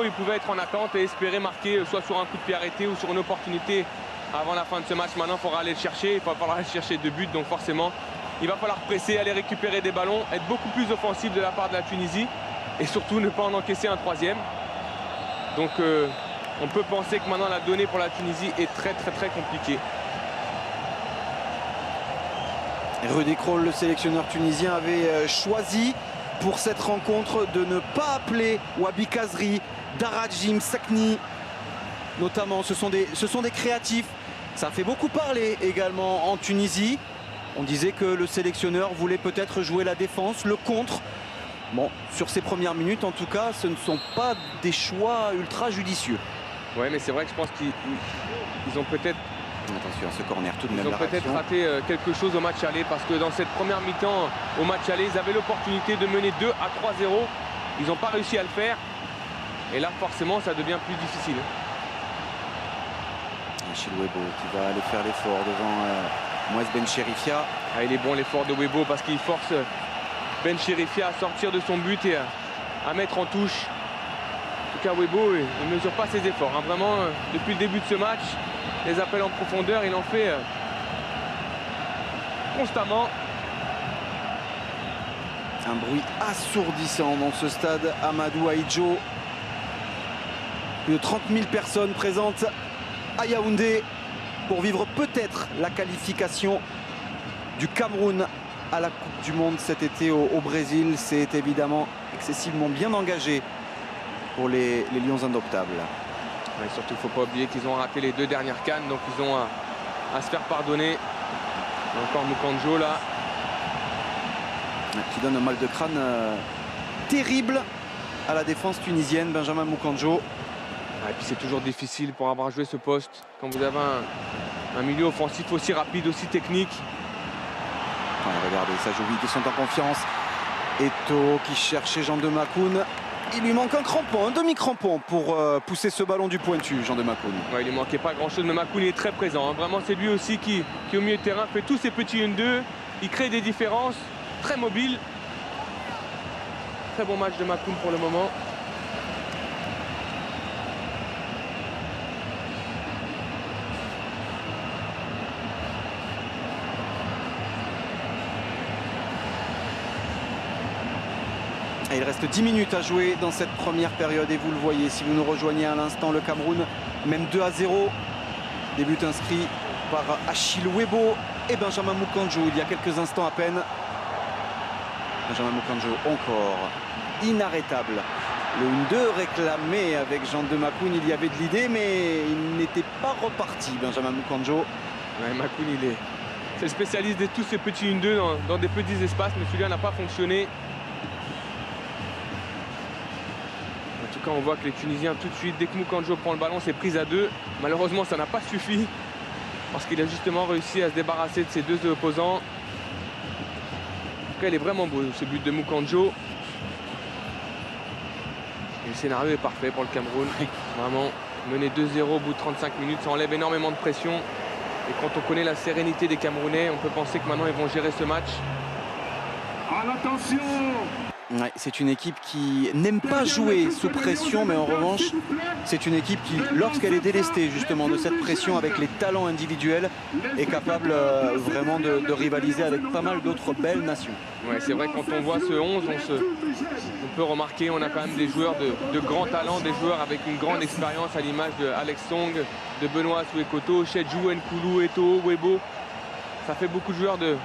ils pouvaient être en attente et espérer marquer soit sur un coup de pied arrêté ou sur une opportunité avant la fin de ce match. Maintenant, il faudra aller le chercher, il va falloir aller chercher 2 buts, donc forcément, il va falloir presser, aller récupérer des ballons, être beaucoup plus offensif de la part de la Tunisie et surtout ne pas en encaisser un 3e. Donc on peut penser que maintenant la donnée pour la Tunisie est très compliquée. Rudi Krol, le sélectionneur tunisien, avait choisi pour cette rencontre de ne pas appeler Wabi Kazri, Darajim Sakni notamment. Ce sont des créatifs. Ça a fait beaucoup parler également en Tunisie. On disait que le sélectionneur voulait peut-être jouer la défense, le contre. Bon, sur ces premières minutes, en tout cas, ce ne sont pas des choix ultra judicieux. Oui, mais c'est vrai que je pense qu'ils ont peut-être... Attention à ce corner, tout de même. Ils ont peut-être raté quelque chose au match aller parce que dans cette première mi-temps, au match aller, ils avaient l'opportunité de mener 2-3-0. Ils n'ont pas réussi à le faire. Et là, forcément, ça devient plus difficile. Chilwebo qui va aller faire l'effort devant Mouez Ben Chérifia. Ah, il est bon l'effort de Webo parce qu'il force Ben Chérifia à sortir de son but et à mettre en touche. En tout cas, Webo, il ne mesure pas ses efforts. Hein. Vraiment, depuis le début de ce match, les appels en profondeur, il en fait constamment. Un bruit assourdissant dans ce stade Amadou Ahidjo. Plus de 30 000 personnes présentes à Yaoundé pour vivre peut-être la qualification du Cameroun à la Coupe du Monde cet été au Brésil. C'est évidemment excessivement bien engagé pour les Lions indoptables. Ouais, surtout, il ne faut pas oublier qu'ils ont raté les 2 dernières cannes, donc ils ont à se faire pardonner. Et encore Mukanjo là. Qui donne un mal de crâne terrible à la défense tunisienne, Benjamin Mukanjo. Et puis c'est toujours difficile pour avoir joué ce poste quand vous avez un milieu offensif aussi rapide, aussi technique. Ouais, regardez, Sajoui qui sont en confiance. Eto'o qui cherchait Jean de Makoun. Il lui manque un crampon, un demi-crampon pour pousser ce ballon du pointu, Jean de Makoun. Ouais, il ne manquait pas grand-chose, mais Makoun est très présent. Hein. Vraiment, c'est lui aussi qui au milieu de terrain fait tous ces petits 1-2. Il crée des différences, très mobile. Très bon match de Makoun pour le moment. Et il reste 10 minutes à jouer dans cette première période et vous le voyez, si vous nous rejoignez à l'instant, le Cameroun mène 2-0. Des buts inscrits par Achille Webo et Benjamin Mukanjo il y a quelques instants à peine. Benjamin Moukandjo encore inarrêtable. Le 1-2 réclamé avec Jean de Makoun, il y avait de l'idée, mais il n'était pas reparti, Benjamin Moukandjo. Ouais, Makoun, c'est le spécialiste de tous ces petits 1-2 dans des petits espaces, mais celui-là n'a pas fonctionné. En tout cas, on voit que les Tunisiens, tout de suite, dès que Moukandjo prend le ballon, c'est prise à 2. Malheureusement, ça n'a pas suffi, parce qu'il a justement réussi à se débarrasser de ses deux opposants. En tout cas, il est vraiment beau, ce but de Moukandjo. Le scénario est parfait pour le Cameroun. Vraiment, mener 2-0 au bout de 35 minutes, ça enlève énormément de pression. Et quand on connaît la sérénité des Camerounais, on peut penser que maintenant ils vont gérer ce match. Attention! Ouais, c'est une équipe qui n'aime pas jouer sous pression, mais en revanche, c'est une équipe qui, lorsqu'elle est délestée justement de cette pression avec les talents individuels, est capable vraiment de rivaliser avec pas mal d'autres belles nations. Ouais, c'est vrai, quand on voit ce 11, on peut remarquer on a quand même des joueurs de grand talent, des joueurs avec une grande expérience à l'image de Alex Song, de Benoît Souekoto, Chedjou, Nkoulou, Eto'o, Webo. Ça fait beaucoup de joueurs de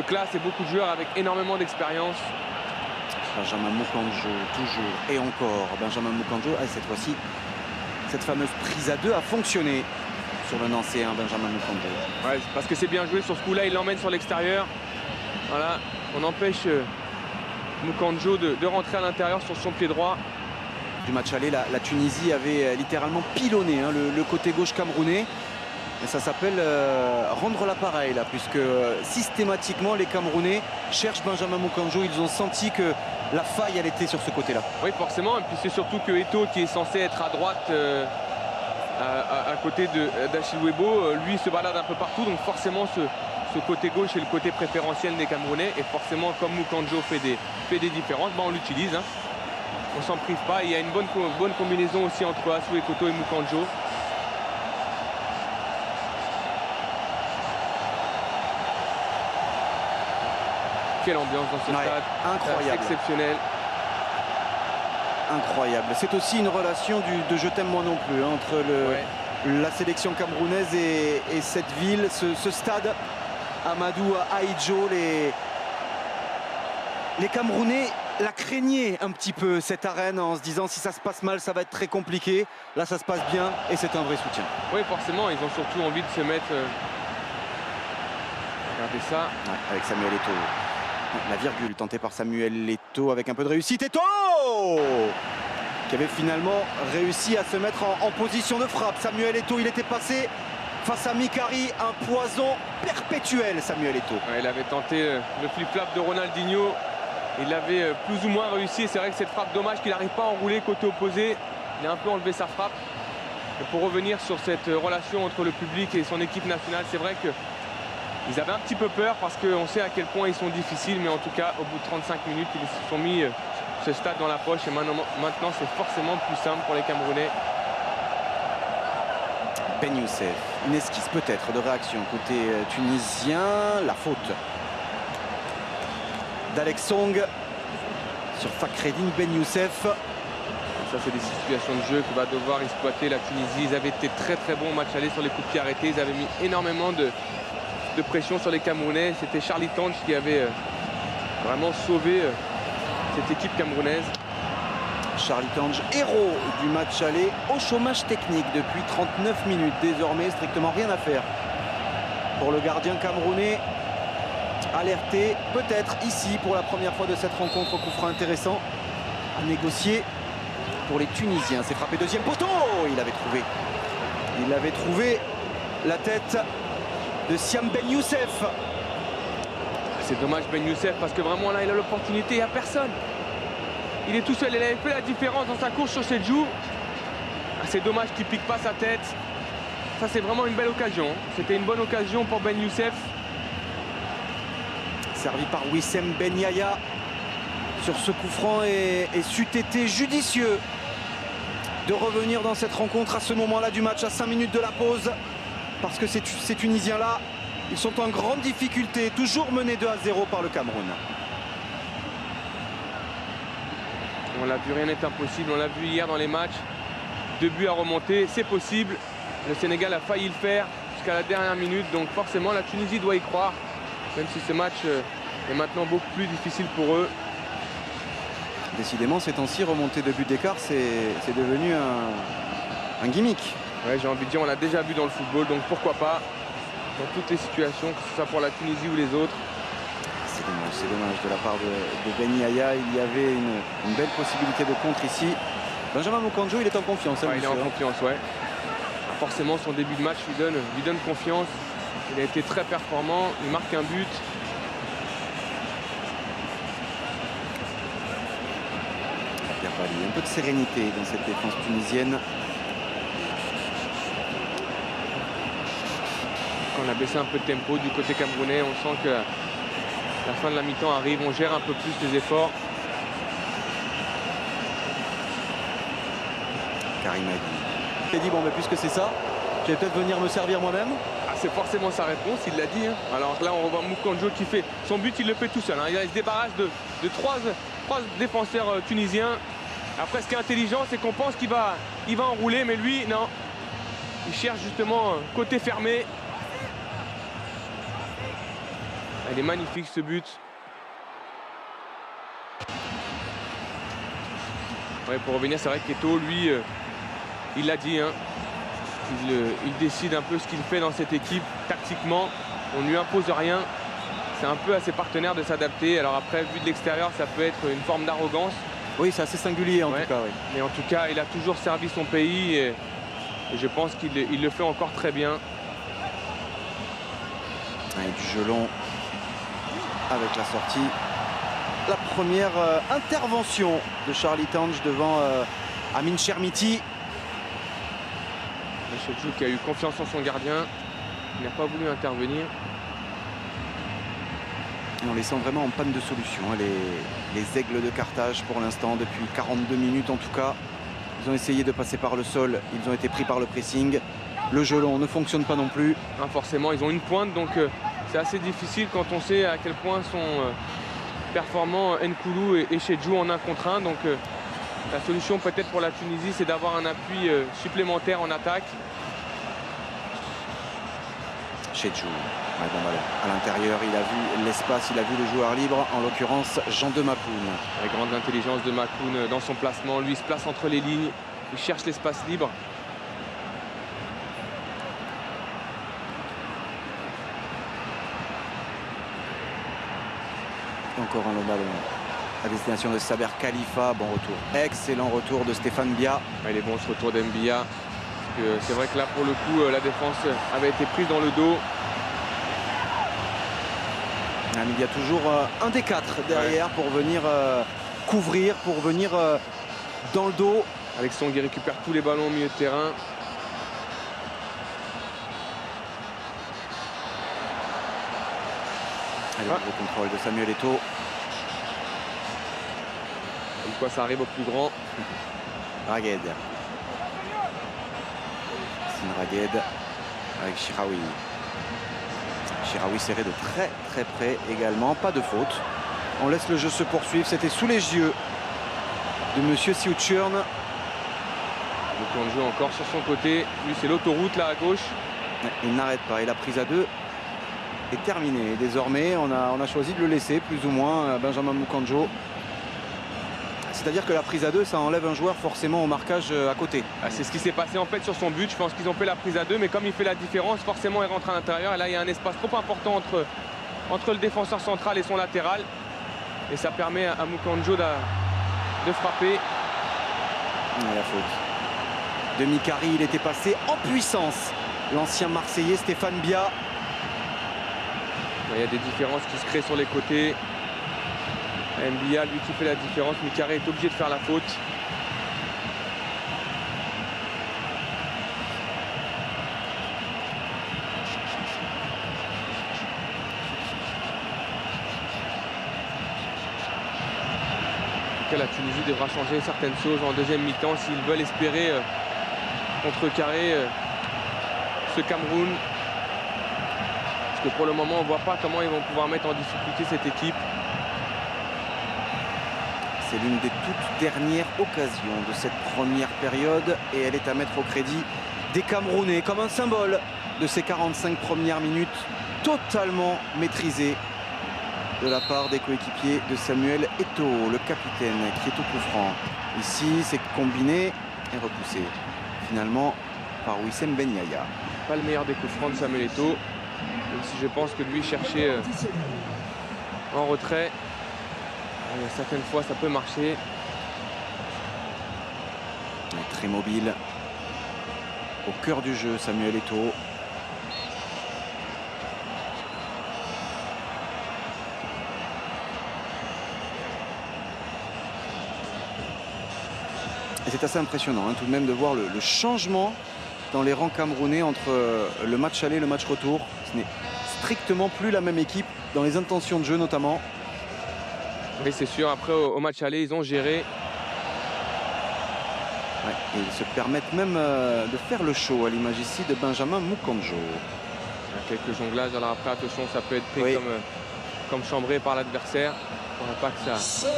classe et beaucoup de joueurs avec énormément d'expérience. Benjamin Moukandjo, toujours et encore. Benjamin Moukandjo, cette fois-ci, cette fameuse prise à 2 a fonctionné sur le Nancéen, Benjamin Moukandjo. Ouais, parce que c'est bien joué sur ce coup-là, il l'emmène sur l'extérieur. Voilà, on empêche Moukandjo de rentrer à l'intérieur sur son pied droit. Du match aller, la Tunisie avait littéralement pilonné le côté gauche camerounais. Et ça s'appelle rendre l'appareil là, puisque systématiquement les Camerounais cherchent Benjamin Moukandjo. Ils ont senti que la faille elle était sur ce côté-là. Oui, forcément. Et puis c'est surtout que Eto'o, qui est censé être à droite à côté d'Achille Webo, lui se balade un peu partout. Donc forcément ce côté gauche est le côté préférentiel des Camerounais. Et forcément, comme Moukandjo fait des différences, on l'utilise. Hein. On s'en prive pas. Il y a une bonne combinaison aussi entre Asuekoto et Moukandjo. Quelle ambiance dans ce stade, incroyable, exceptionnel. Incroyable. C'est aussi une relation de je t'aime moi non plus entre la sélection camerounaise et cette ville, ce stade. Amadou Ahidjo, les Camerounais la craignaient un petit peu cette arène en se disant si ça se passe mal ça va être très compliqué. Là ça se passe bien et c'est un vrai soutien. Oui, forcément, ils ont surtout envie de se mettre. Regardez ça. Ouais, avec Samuel Eto'o. La virgule tentée par Samuel Eto'o avec un peu de réussite. Eto'o qui avait finalement réussi à se mettre en position de frappe. Samuel Eto'o, il était passé face à Mikari, un poison perpétuel, Samuel Eto'o. Ouais, il avait tenté le flip-flap de Ronaldinho. Il avait plus ou moins réussi. C'est vrai que cette frappe, dommage qu'il n'arrive pas à enrouler côté opposé. Il a un peu enlevé sa frappe. Et pour revenir sur cette relation entre le public et son équipe nationale, c'est vrai que ils avaient un petit peu peur parce qu'on sait à quel point ils sont difficiles, mais en tout cas, au bout de 35 minutes, ils se sont mis ce stade dans la poche et maintenant c'est forcément plus simple pour les Camerounais. Ben Youssef, une esquisse peut-être de réaction côté tunisien, la faute d'Alex Song sur Fakhreddine Ben Youssef. Ça, c'est des situations de jeu que va devoir exploiter la Tunisie. Ils avaient été très très bons au match aller sur les coups de pied arrêtés. Ils avaient mis énormément de pression sur les Camerounais. C'était Charlie Tange qui avait vraiment sauvé cette équipe camerounaise. Charlie Tange, héros du match aller, au chômage technique depuis 39 minutes. Désormais, strictement rien à faire pour le gardien camerounais. Alerté, peut-être ici pour la première fois de cette rencontre, coup franc intéressant à négocier pour les Tunisiens. C'est frappé deuxième poteau. Il avait trouvé la tête de Siam Ben Youssef. C'est dommage Ben Youssef parce que vraiment là il a l'opportunité, il n'y a personne. Il est tout seul, il avait fait la différence dans sa course sur Chedjou. C'est dommage qu'il ne pique pas sa tête. Ça c'est vraiment une belle occasion. C'était une bonne occasion pour Ben Youssef. Servi par Wissem Ben Yaya sur ce coup franc et c'eût été judicieux de revenir dans cette rencontre à ce moment-là du match, à 5 minutes de la pause. Parce que ces Tunisiens-là, ils sont en grande difficulté, toujours menés 2-0 par le Cameroun. On l'a vu, rien n'est impossible. On l'a vu hier dans les matchs. 2 buts à remonter, c'est possible. Le Sénégal a failli le faire jusqu'à la dernière minute. Donc forcément, la Tunisie doit y croire. Même si ce match est maintenant beaucoup plus difficile pour eux. Décidément, ces temps-ci, remonter de but d'écart, c'est devenu un gimmick. Ouais, j'ai envie de dire, on l'a déjà vu dans le football, donc pourquoi pas dans toutes les situations, que ce soit pour la Tunisie ou les autres. C'est dommage de la part de Ben Yahya. Il y avait une belle possibilité de contre ici. Benjamin Moukandjo, il est en confiance. Ouais, il est en confiance, ouais. Forcément, son début de match lui donne confiance. Il a été très performant, il marque un but. Un peu de sérénité dans cette défense tunisienne. Quand on a baissé un peu de tempo du côté camerounais, on sent que la fin de la mi-temps arrive, on gère un peu plus les efforts. Karim Agui. Il a dit bon, mais puisque c'est ça, je vais peut-être venir me servir moi-même. Ah, c'est forcément sa réponse, il l'a dit. Hein. Alors là, on revoit Moukandjo qui fait son but, il le fait tout seul. Hein. Il se débarrasse de trois défenseurs tunisiens. Après, ce qui est intelligent, c'est qu'on pense qu'il va enrouler, mais lui, non. Il cherche justement côté fermé. Il est magnifique ce but. Ouais, pour revenir, c'est vrai qu'Eto'o, lui, il l'a dit. Hein. Il décide un peu ce qu'il fait dans cette équipe tactiquement. On ne lui impose rien. C'est un peu à ses partenaires de s'adapter. Alors après, vu de l'extérieur, ça peut être une forme d'arrogance. Oui, c'est assez singulier en tout cas. Oui. Mais en tout cas, il a toujours servi son pays et je pense qu'il le fait encore très bien. Et du jeu long avec la sortie. La première intervention de Charlie Tange devant Amin Chermiti. Chedjou qui a eu confiance en son gardien. Il n'a pas voulu intervenir. Et on les sent vraiment en panne de solution, hein, les Aigles de Carthage pour l'instant, depuis 42 minutes en tout cas. Ils ont essayé de passer par le sol, ils ont été pris par le pressing. Le jeu long ne fonctionne pas non plus. Hein, forcément, ils ont une pointe, donc c'est assez difficile quand on sait à quel point sont performants Nkoulou et Chedjou en 1 contre 1. Donc la solution peut-être pour la Tunisie, c'est d'avoir un appui supplémentaire en attaque. Chedjou. Ouais, bon, voilà. À l'intérieur, il a vu l'espace, il a vu le joueur libre, en l'occurrence Jean de Mapoun. Avec grande intelligence de Mapoun dans son placement, lui il se place entre les lignes, il cherche l'espace libre. Encore un long ballon à destination de Saber Khalifa. Bon retour, excellent retour de Stéphane Bia. Il est bon ce retour d'Mbia. C'est vrai que là pour le coup la défense avait été prise dans le dos. Il y a toujours un des 4 derrière pour venir couvrir, pour venir dans le dos. Alexandre qui récupère tous les ballons au milieu de terrain. Allez, le contrôle de Samuel Eto'o. Comme quoi ça arrive au plus grand. Ragued. Sin Ragued avec Chiraoui. Chiraoui serré de très près également, pas de faute. On laisse le jeu se poursuivre, c'était sous les yeux de Monsieur Siouchurn. Le plan de jeu encore sur son côté, lui c'est l'autoroute là à gauche. Il n'arrête pas et la prise à 2 est terminée. Désormais on a choisi de le laisser plus ou moins Benjamin Moukandjo. C'est-à-dire que la prise à 2, ça enlève un joueur forcément au marquage à côté. C'est ce qui s'est passé en fait sur son but. Je pense qu'ils ont fait la prise à 2, mais comme il fait la différence, forcément il rentre à l'intérieur. Et là, il y a un espace trop important entre le défenseur central et son latéral. Et ça permet à Moukandjo de frapper. La faute de Mikari, il était passé en puissance. L'ancien Marseillais Stéphane Bia. Il y a des différences qui se créent sur les côtés. Mbia, lui qui fait la différence, Mikari est obligé de faire la faute. La Tunisie devra changer certaines choses en deuxième mi-temps s'ils veulent espérer contrecarrer ce Cameroun. Parce que pour le moment, on ne voit pas comment ils vont pouvoir mettre en difficulté cette équipe. C'est l'une des toutes dernières occasions de cette première période et elle est à mettre au crédit des Camerounais comme un symbole de ces 45 premières minutes totalement maîtrisées de la part des coéquipiers de Samuel Eto'o, le capitaine, qui est au coup franc. Ici, c'est combiné et repoussé finalement par Wissem Ben Yahya. Pas le meilleur des coups francs de Samuel Eto'o, même si je pense que lui cherchait en retrait. Certaines fois, ça peut marcher. Très mobile. Au cœur du jeu, Samuel Eto'o. Et c'est assez impressionnant tout de même de voir le changement dans les rangs camerounais entre le match aller et le match retour. Ce n'est strictement plus la même équipe dans les intentions de jeu notamment. Oui, c'est sûr. Après, au match aller, ils ont géré. Ouais, et ils se permettent même de faire le show, à l'image ici de Benjamin Mukonjo. Il y a quelques jonglages. Alors après, attention, ça peut être pris comme chambré par l'adversaire. Il ne faudra pas que ça...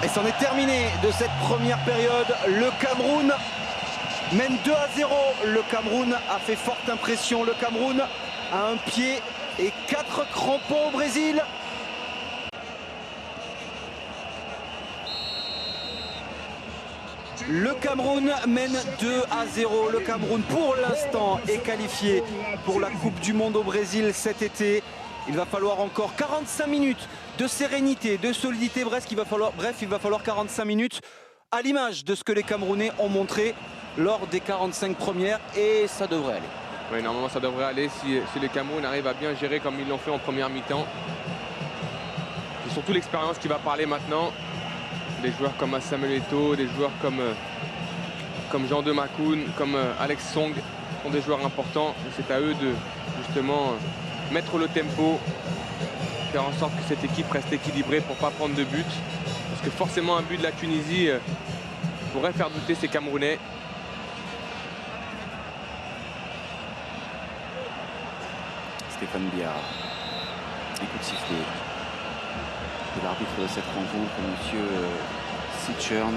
Et c'en est terminé de cette première période. Le Cameroun mène 2-0. Le Cameroun a fait forte impression. Le Cameroun a un pied et 4 crampons au Brésil. Le Cameroun mène 2-0. Le Cameroun, pour l'instant, est qualifié pour la Coupe du Monde au Brésil cet été. Il va falloir encore 45 minutes de sérénité, de solidité. Bref, il va falloir 45 minutes à l'image de ce que les Camerounais ont montré lors des 45 premières. Et ça devrait aller. Oui, normalement, ça devrait aller si les Cameroun arrivent à bien gérer comme ils l'ont fait en première mi-temps. C'est surtout l'expérience qui va parler maintenant. Des joueurs comme Samuel Eto'o, des joueurs comme Jean de Makoun, comme Alex Song sont des joueurs importants. C'est à eux de justement mettre le tempo, faire en sorte que cette équipe reste équilibrée pour ne pas prendre de but. Parce que forcément un but de la Tunisie pourrait faire douter ces Camerounais. Stéphane Biard, écoute sifflet de l'arbitre de cette rencontre, monsieur Sitchern.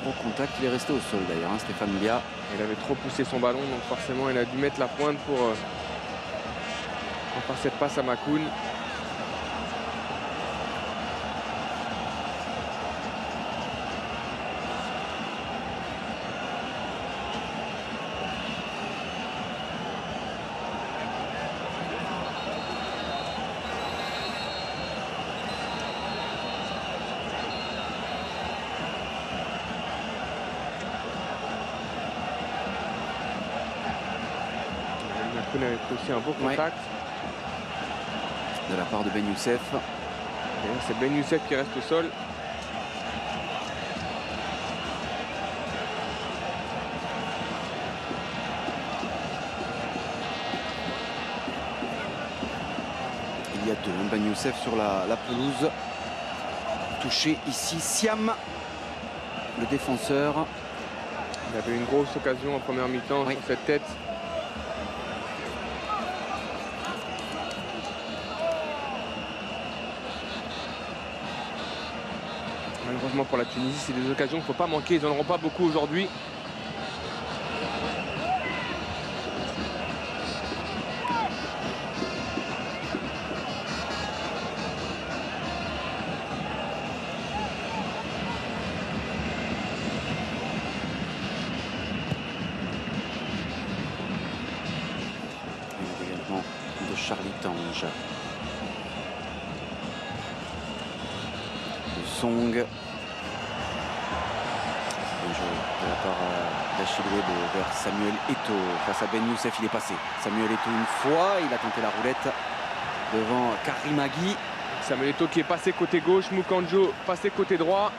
Au contact, il est resté au sol d'ailleurs, Stéphane Biard. Il avait trop poussé son ballon, donc forcément il a dû mettre la pointe pour faire cette passe à Makoun. Makoun avait pris aussi un beau contact. De la part de Ben Youssef. C'est Ben Youssef qui reste au sol. Il y a deux, Ben Youssef sur la pelouse. Touché ici, Siam, le défenseur. Il avait une grosse occasion en première mi-temps sur cette tête. Malheureusement pour la Tunisie, c'est des occasions qu'il ne faut pas manquer. Ils n'en auront pas beaucoup aujourd'hui. Et également de Charlie Tange. De Song. De la part d'Achille Webo vers Samuel Eto'o face à Ben Youssef. Il est passé. Samuel Eto'o une fois, il a tenté la roulette devant Karim Agui. Samuel Eto'o qui est passé côté gauche, Mukonjo passé côté droit.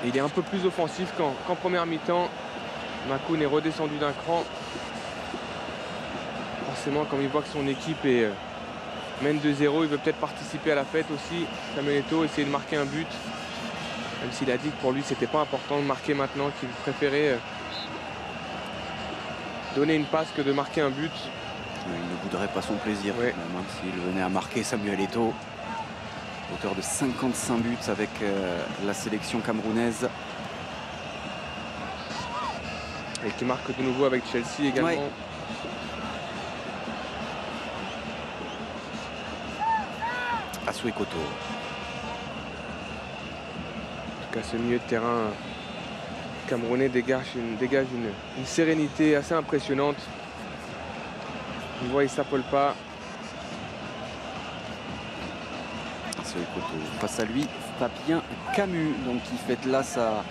Et il est un peu plus offensif qu'en première mi-temps. Makoun est redescendu d'un cran. Forcément, comme il voit que son équipe mène 2-0, il veut peut-être participer à la fête aussi. Samuel Eto'o essayer de marquer un but, même s'il a dit que pour lui c'était pas important de marquer maintenant, qu'il préférait donner une passe que de marquer un but. Il ne bouderait pas son plaisir quand même, s'il venait à marquer. Samuel Eto'o, auteur de 55 buts avec la sélection camerounaise. Et qui marque de nouveau avec Chelsea également. Ouais. Assoé Koto. En tout cas, ce milieu de terrain camerounais dégage une sérénité assez impressionnante. On voit, il ne s'appelle pas. Assoé Koto. Face à lui, Fabien Camus, donc qui fête là sa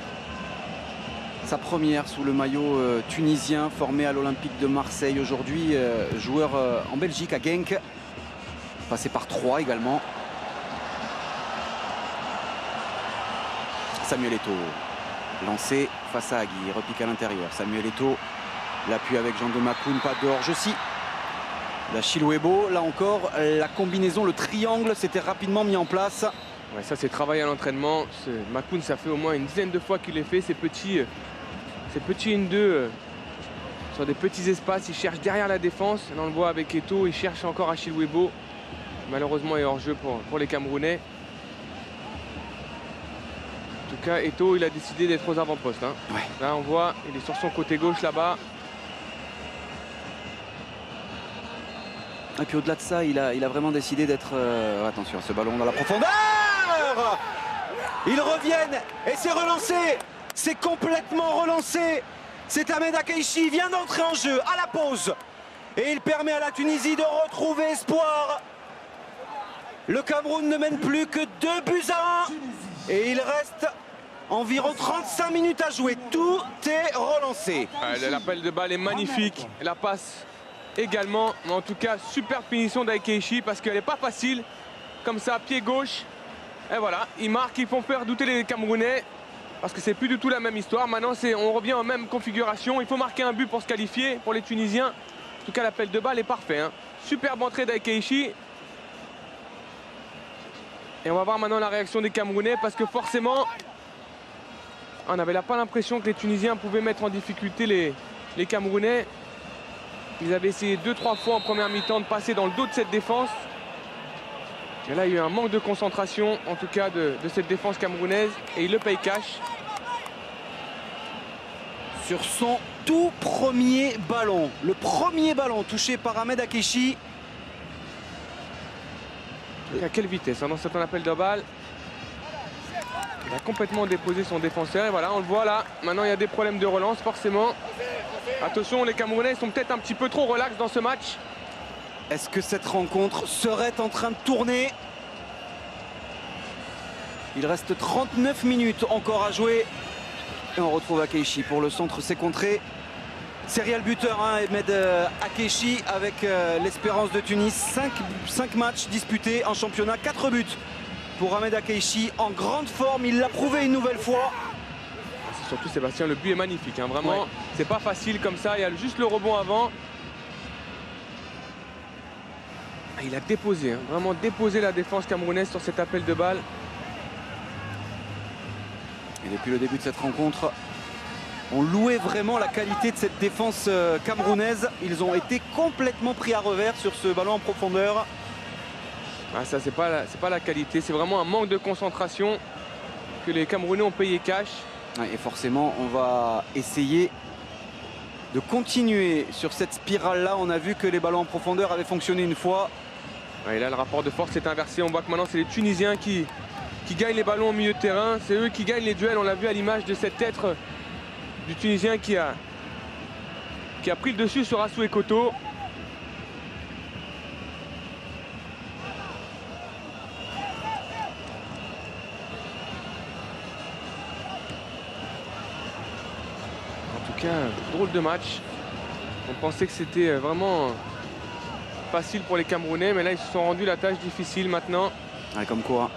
première sous le maillot tunisien, formé à l'Olympique de Marseille aujourd'hui, joueur en Belgique à Genk, passé par Troyes également. Samuel Eto'o, lancé face à Agui, repique à l'intérieur. Samuel Eto'o, l'appui avec Jean de Makoun, pas de hors-jeu aussi. La Chilwebo, là encore, la combinaison, le triangle s'était rapidement mis en place. Ouais, ça c'est travail à l'entraînement. Makoun, ça fait au moins une dizaine de fois qu'il les fait, ces petits 1-2 sur des petits espaces. Il cherche derrière la défense. Là on le voit avec Eto'o, il cherche encore à Chilwebo. Malheureusement, il est hors-jeu pour les Camerounais. En tout cas, Eto'o, il a décidé d'être aux avant-postes. Hein. Ouais. Là, on voit, il est sur son côté gauche là-bas. Et puis au-delà de ça, il a vraiment décidé d'être... attention à ce ballon dans la profondeur. Ils reviennent et c'est relancé. C'est complètement relancé. C'est Ahmed Akeishi, il vient d'entrer en jeu à la pause. Et il permet à la Tunisie de retrouver espoir. Le Cameroun ne mène plus que 2-1. Et il reste environ 35 minutes à jouer. Tout est relancé. L'appel de balle est magnifique. La passe également. Mais en tout cas, super finition d'Akeishi parce qu'elle n'est pas facile. Comme ça, pied gauche. Et voilà, ils marquent, ils font faire douter les Camerounais. Parce que c'est plus du tout la même histoire. Maintenant, on revient en même configuration. Il faut marquer un but pour se qualifier pour les Tunisiens. En tout cas, l'appel de balle est parfait. Hein. Superbe entrée d'Akeishi. Et on va voir maintenant la réaction des Camerounais parce que forcément, on n'avait pas l'impression que les Tunisiens pouvaient mettre en difficulté les Camerounais. Ils avaient essayé 2-3 fois en première mi-temps de passer dans le dos de cette défense. Et là, il y a eu un manque de concentration, en tout cas, de cette défense camerounaise. Et il le paye cash. Sur son tout premier ballon. Le premier ballon touché par Ahmed Akeishi. À quelle vitesse hein, dans cet appel de balle. Il a complètement déposé son défenseur. Et voilà, on le voit là. Maintenant, il y a des problèmes de relance, forcément. Attention, les Camerounais sont peut-être un petit peu trop relax dans ce match. Est-ce que cette rencontre serait en train de tourner? Il reste 39 minutes encore à jouer. Et on retrouve Akeishi pour le centre, c'est contré. Serial buteur, hein, Ahmed Akeishi avec l'Espérance de Tunis. 5 matchs disputés en championnat, 4 buts pour Ahmed Akeishi. En grande forme, il l'a prouvé une nouvelle fois. C'est surtout Sébastien, le but est magnifique. Hein, vraiment, ouais. C'est pas facile comme ça, il y a juste le rebond avant. Il a déposé, hein, vraiment déposé la défense camerounaise sur cet appel de balle. Et depuis le début de cette rencontre, on louait vraiment la qualité de cette défense camerounaise. Ils ont été complètement pris à revers sur ce ballon en profondeur. Ah, ça, c'est pas la qualité, c'est vraiment un manque de concentration que les Camerounais ont payé cash. Et forcément, on va essayer de continuer sur cette spirale-là. On a vu que les ballons en profondeur avaient fonctionné une fois. Et là, le rapport de force est inversé. On voit que maintenant, c'est les Tunisiens qui gagnent les ballons au milieu de terrain. C'est eux qui gagnent les duels. On l'a vu à l'image de cet être du Tunisien qui a pris le dessus sur Assoé Koto. En tout cas, drôle de match. On pensait que c'était vraiment facile pour les Camerounais, mais là, ils se sont rendus la tâche difficile maintenant. Ouais, comme quoi,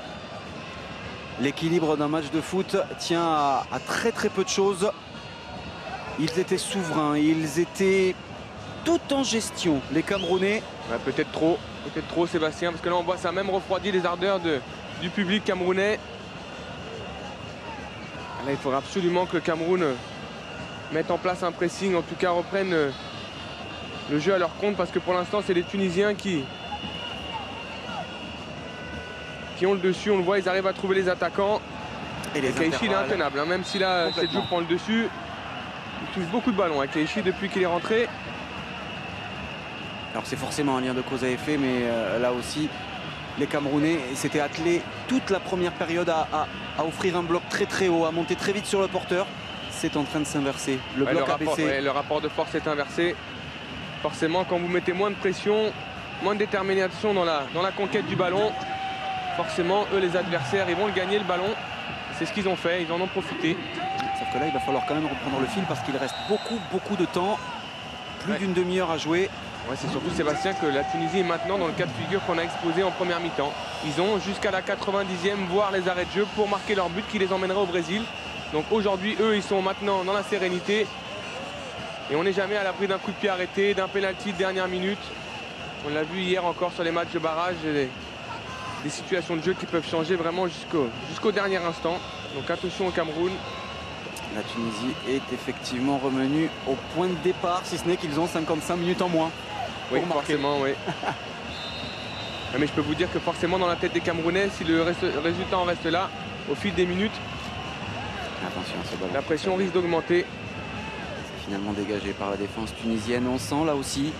l'équilibre d'un match de foot tient à très très peu de choses. Ils étaient souverains, ils étaient tout en gestion, les Camerounais. Ouais, peut-être trop, Sébastien, parce que là, on voit ça a même refroidi les ardeurs du public camerounais. Là, il faudra absolument que le Cameroun mette en place un pressing, en tout cas reprenne le jeu à leur compte, parce que pour l'instant, c'est les Tunisiens qui ont le dessus. On le voit, ils arrivent à trouver les attaquants. Et Akeishi, il est intenable, hein, même si là, cette joue prend le dessus. Il touche beaucoup de ballons avec Keishi depuis qu'il est rentré. Alors c'est forcément un lien de cause à effet, mais là aussi, les Camerounais s'étaient attelés toute la première période à offrir un bloc très très haut, à monter très vite sur le porteur. C'est en train de s'inverser. Le bloc a baissé. Le rapport de force est inversé. Forcément, quand vous mettez moins de pression, moins de détermination dans la conquête du ballon, forcément, eux, les adversaires, ils vont le gagner le ballon. C'est ce qu'ils ont fait, ils en ont profité. Sauf que là, il va falloir quand même reprendre le fil parce qu'il reste beaucoup de temps. Plus d'une demi-heure à jouer. Ouais, c'est surtout, Sébastien, que la Tunisie est maintenant dans le cas de figure qu'on a exposé en première mi-temps. Ils ont jusqu'à la 90e, voire les arrêts de jeu pour marquer leur but qui les emmènerait au Brésil. Donc aujourd'hui, eux, ils sont maintenant dans la sérénité. Et on n'est jamais à l'abri d'un coup de pied arrêté, d'un pénalty de dernière minute. On l'a vu hier encore sur les matchs de barrage. Des situations de jeu qui peuvent changer vraiment jusqu'au dernier instant. Donc attention au Cameroun. La Tunisie est effectivement revenue au point de départ, si ce n'est qu'ils ont 55 minutes en moins. Oui, forcément, oui. Mais je peux vous dire que forcément dans la tête des Camerounais, si le résultat en reste là, au fil des minutes, attention, ce ballon, la pression risque d'augmenter. C'est finalement dégagé par la défense tunisienne. On sent là aussi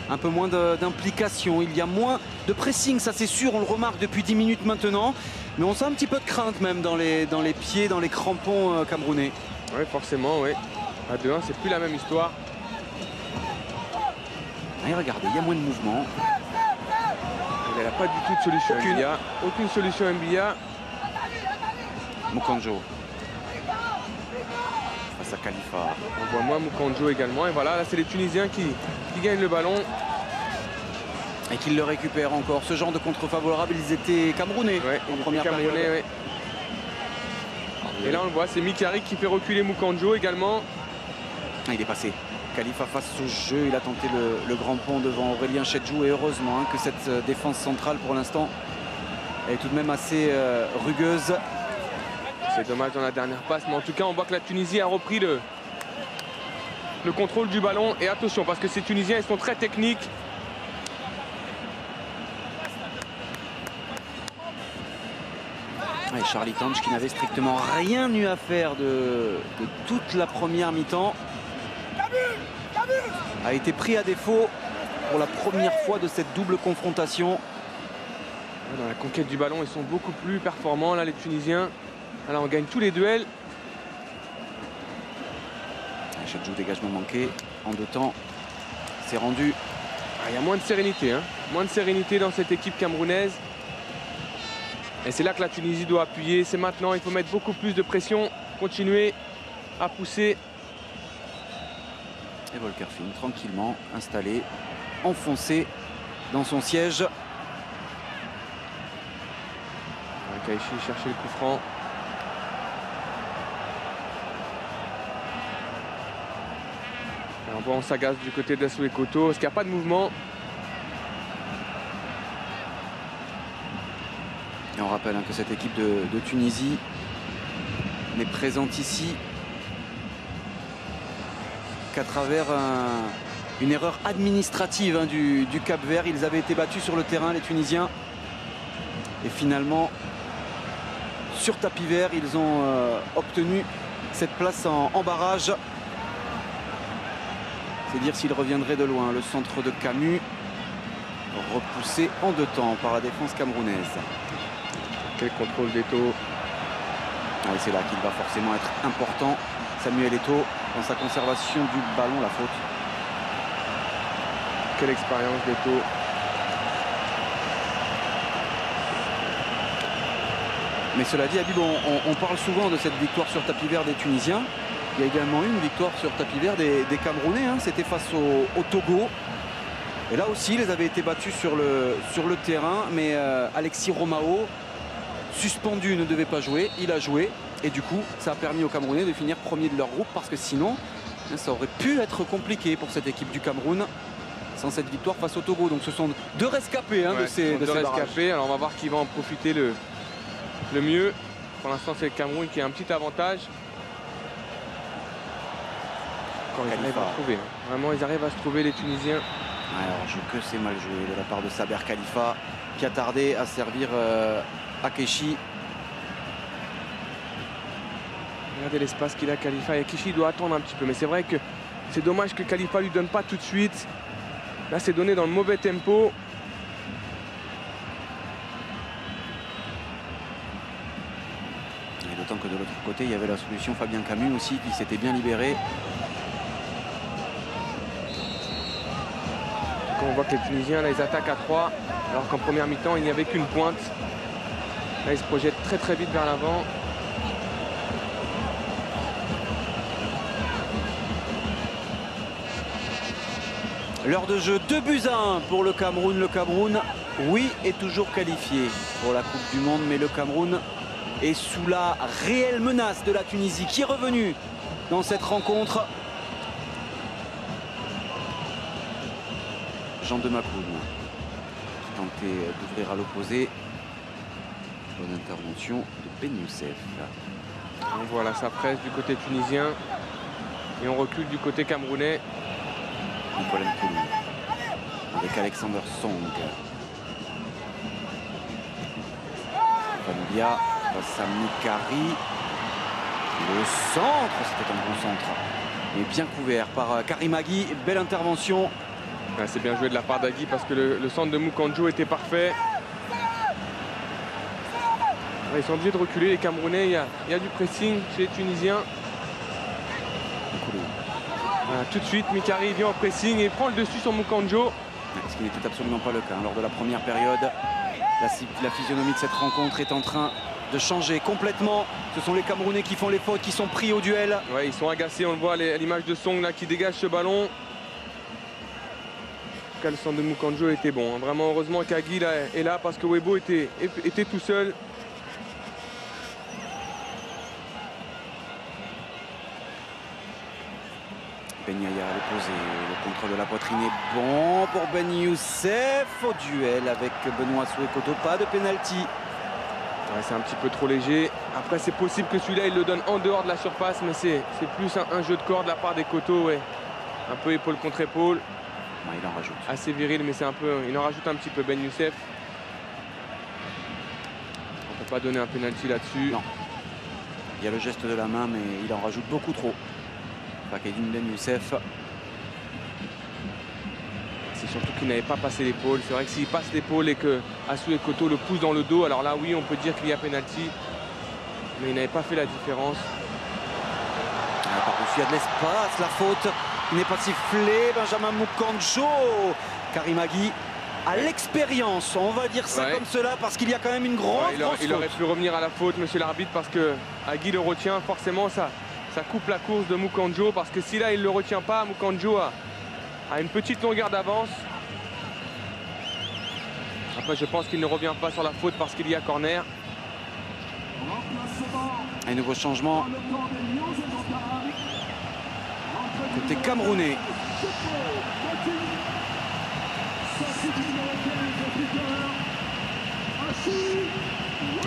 un peu moins d'implication. Il y a moins de pressing, ça c'est sûr, on le remarque depuis 10 minutes maintenant. Mais on sent un petit peu de crainte même dans les pieds, dans les crampons camerounais. Oui, forcément, oui. À 2-1, c'est plus la même histoire. Et regardez, il y a moins de mouvement. Elle n'a pas du tout de solution MBA. Aucune solution MBA. Moukandjo. Face à Khalifa. On voit moins Moukandjo également. Et voilà, là c'est les Tunisiens qui gagnent le ballon. Et qui le récupèrent encore. Ce genre de contre-favorable, ils étaient camerounais en première période. Ouais. Et là on le voit, c'est Mikari qui fait reculer Moukandjo également. Ah, il est passé. Khalifa face au jeu, il a tenté le grand pont devant Aurélien Chedjou. Et heureusement que cette défense centrale pour l'instant est tout de même assez rugueuse. C'est dommage dans la dernière passe, mais en tout cas on voit que la Tunisie a repris le contrôle du ballon. Et attention parce que ces Tunisiens ils sont très techniques. Et Charlie Tange qui n'avait strictement rien eu à faire de toute la première mi-temps a été pris à défaut pour la première fois de cette double confrontation. Dans la conquête du ballon, ils sont beaucoup plus performants là les Tunisiens. Là on gagne tous les duels. Chedjou, dégagement manqué en 2 temps. C'est rendu. Il y a moins de sérénité, hein. Moins de sérénité dans cette équipe camerounaise. Et c'est là que la Tunisie doit appuyer. C'est maintenant, il faut mettre beaucoup plus de pression, continuer à pousser. Et Volker Finn, tranquillement installé, enfoncé dans son siège. Keishi chercher le coup franc. Et on voit on s'agace du côté d'Assou Ekoto. Parce qu'il n'y a pas de mouvement. Et on rappelle que cette équipe de Tunisie n'est présente ici qu'à travers une erreur administrative du Cap-Vert. Ils avaient été battus sur le terrain, les Tunisiens. Et finalement, sur tapis vert, ils ont obtenu cette place en barrage. C'est dire s'ils reviendraient de loin. Le centre de Camus, repoussé en 2 temps par la défense camerounaise. Quel contrôle d'Eto. Ah, c'est là qu'il va forcément être important. Samuel Eto'o dans sa conservation du ballon, la faute. Quelle expérience d'Eto. Mais cela dit, Habib, on parle souvent de cette victoire sur tapis vert des Tunisiens. Il y a également eu une victoire sur tapis vert des Camerounais. Hein. C'était face au Togo. Et là aussi, ils avaient été battus sur le terrain. Mais Alexis Romao, suspendu, ne devait pas jouer. Il a joué. Et du coup, ça a permis aux Camerounais de finir premier de leur groupe. Parce que sinon, ça aurait pu être compliqué pour cette équipe du Cameroun sans cette victoire face au Togo. Donc ce sont 2 rescapés de ces rescapés. Alors on va voir qui va en profiter le mieux. Pour l'instant, c'est le Cameroun qui a un petit avantage. Quand ils arrivent à se trouver. Vraiment, ils arrivent à se trouver, les Tunisiens. Alors, que c'est mal joué de la part de Saber Khalifa, qui a tardé à servir Akeshi. Regardez l'espace qu'il a, Khalifa. Et Kishi doit attendre un petit peu. Mais c'est vrai que c'est dommage que Khalifa ne lui donne pas tout de suite. Là, c'est donné dans le mauvais tempo. Et d'autant que de l'autre côté, il y avait la solution Fabien Camus aussi qui s'était bien libéré. Quand on voit que les Tunisiens, là, ils attaquent à 3, alors qu'en première mi-temps, il n'y avait qu'une pointe. Là, ils se projettent très très vite vers l'avant. L'heure de jeu, 2-1 pour le Cameroun. Le Cameroun, oui, est toujours qualifié pour la Coupe du Monde, mais le Cameroun est sous la réelle menace de la Tunisie qui est revenue dans cette rencontre. Jean de Makoun qui tentait d'ouvrir à l'opposé. Bonne intervention de Ben Youssef. On voit là, ça presse du côté tunisien et on recule du côté camerounais. Nicolas Nkoulou avec Alexander Song. Vanbia face à Mikari. Le centre, c'était un bon centre. Mais bien couvert par Karim Agui. Belle intervention. C'est bien joué de la part d'Agui parce que le centre de Moukandjo était parfait. Ils sont obligés de reculer les Camerounais. Il y a du pressing chez les Tunisiens. Voilà, tout de suite, Mikari vient en pressing et prend le dessus sur Moukandjo. Ce qui n'était absolument pas le cas lors de la première période. La physionomie de cette rencontre est en train de changer complètement. Ce sont les Camerounais qui font les fautes, qui sont pris au duel. Ouais, ils sont agacés, on le voit à l'image de Song là, qui dégage ce ballon. Le centre de Moukandjo était bon. Vraiment, heureusement qu'Agui est là parce que Webo était tout seul. Ben Yaya à l'opposé, le contrôle de la poitrine est bon pour Ben Youssef au duel avec Benoît Souekoto, pas de pénalty. Ouais, c'est un petit peu trop léger. Après, c'est possible que celui-là, il le donne en dehors de la surface, mais c'est plus un jeu de corps de la part des Koto, ouais. Un peu épaule contre épaule. Ouais, il en rajoute. Assez viril, mais c'est un peu, il en rajoute un petit peu Ben Youssef. On ne peut pas donner un pénalty là-dessus. Non. Il y a le geste de la main, mais il en rajoute beaucoup trop. Fakheddine Ben Youssef. C'est surtout qu'il n'avait pas passé l'épaule. C'est vrai que s'il passe l'épaule et que Assou Ekoto le pousse dans le dos, alors là oui, on peut dire qu'il y a pénalty. Mais il n'avait pas fait la différence. Par-dessus, il y a de l'espace, la faute. Il n'est pas sifflé. Benjamin Moukandjo. Karim Agui à l'expérience, on va dire ça comme cela, parce qu'il y a quand même une grosse il aurait pu revenir à la faute, monsieur l'arbitre, parce que Agui le retient. Forcément, ça coupe la course de Moukandjo, parce que si là, il ne le retient pas, Moukandjo a une petite longueur d'avance. Après, je pense qu'il ne revient pas sur la faute parce qu'il y a corner. Un nouveau changement côté camerounais.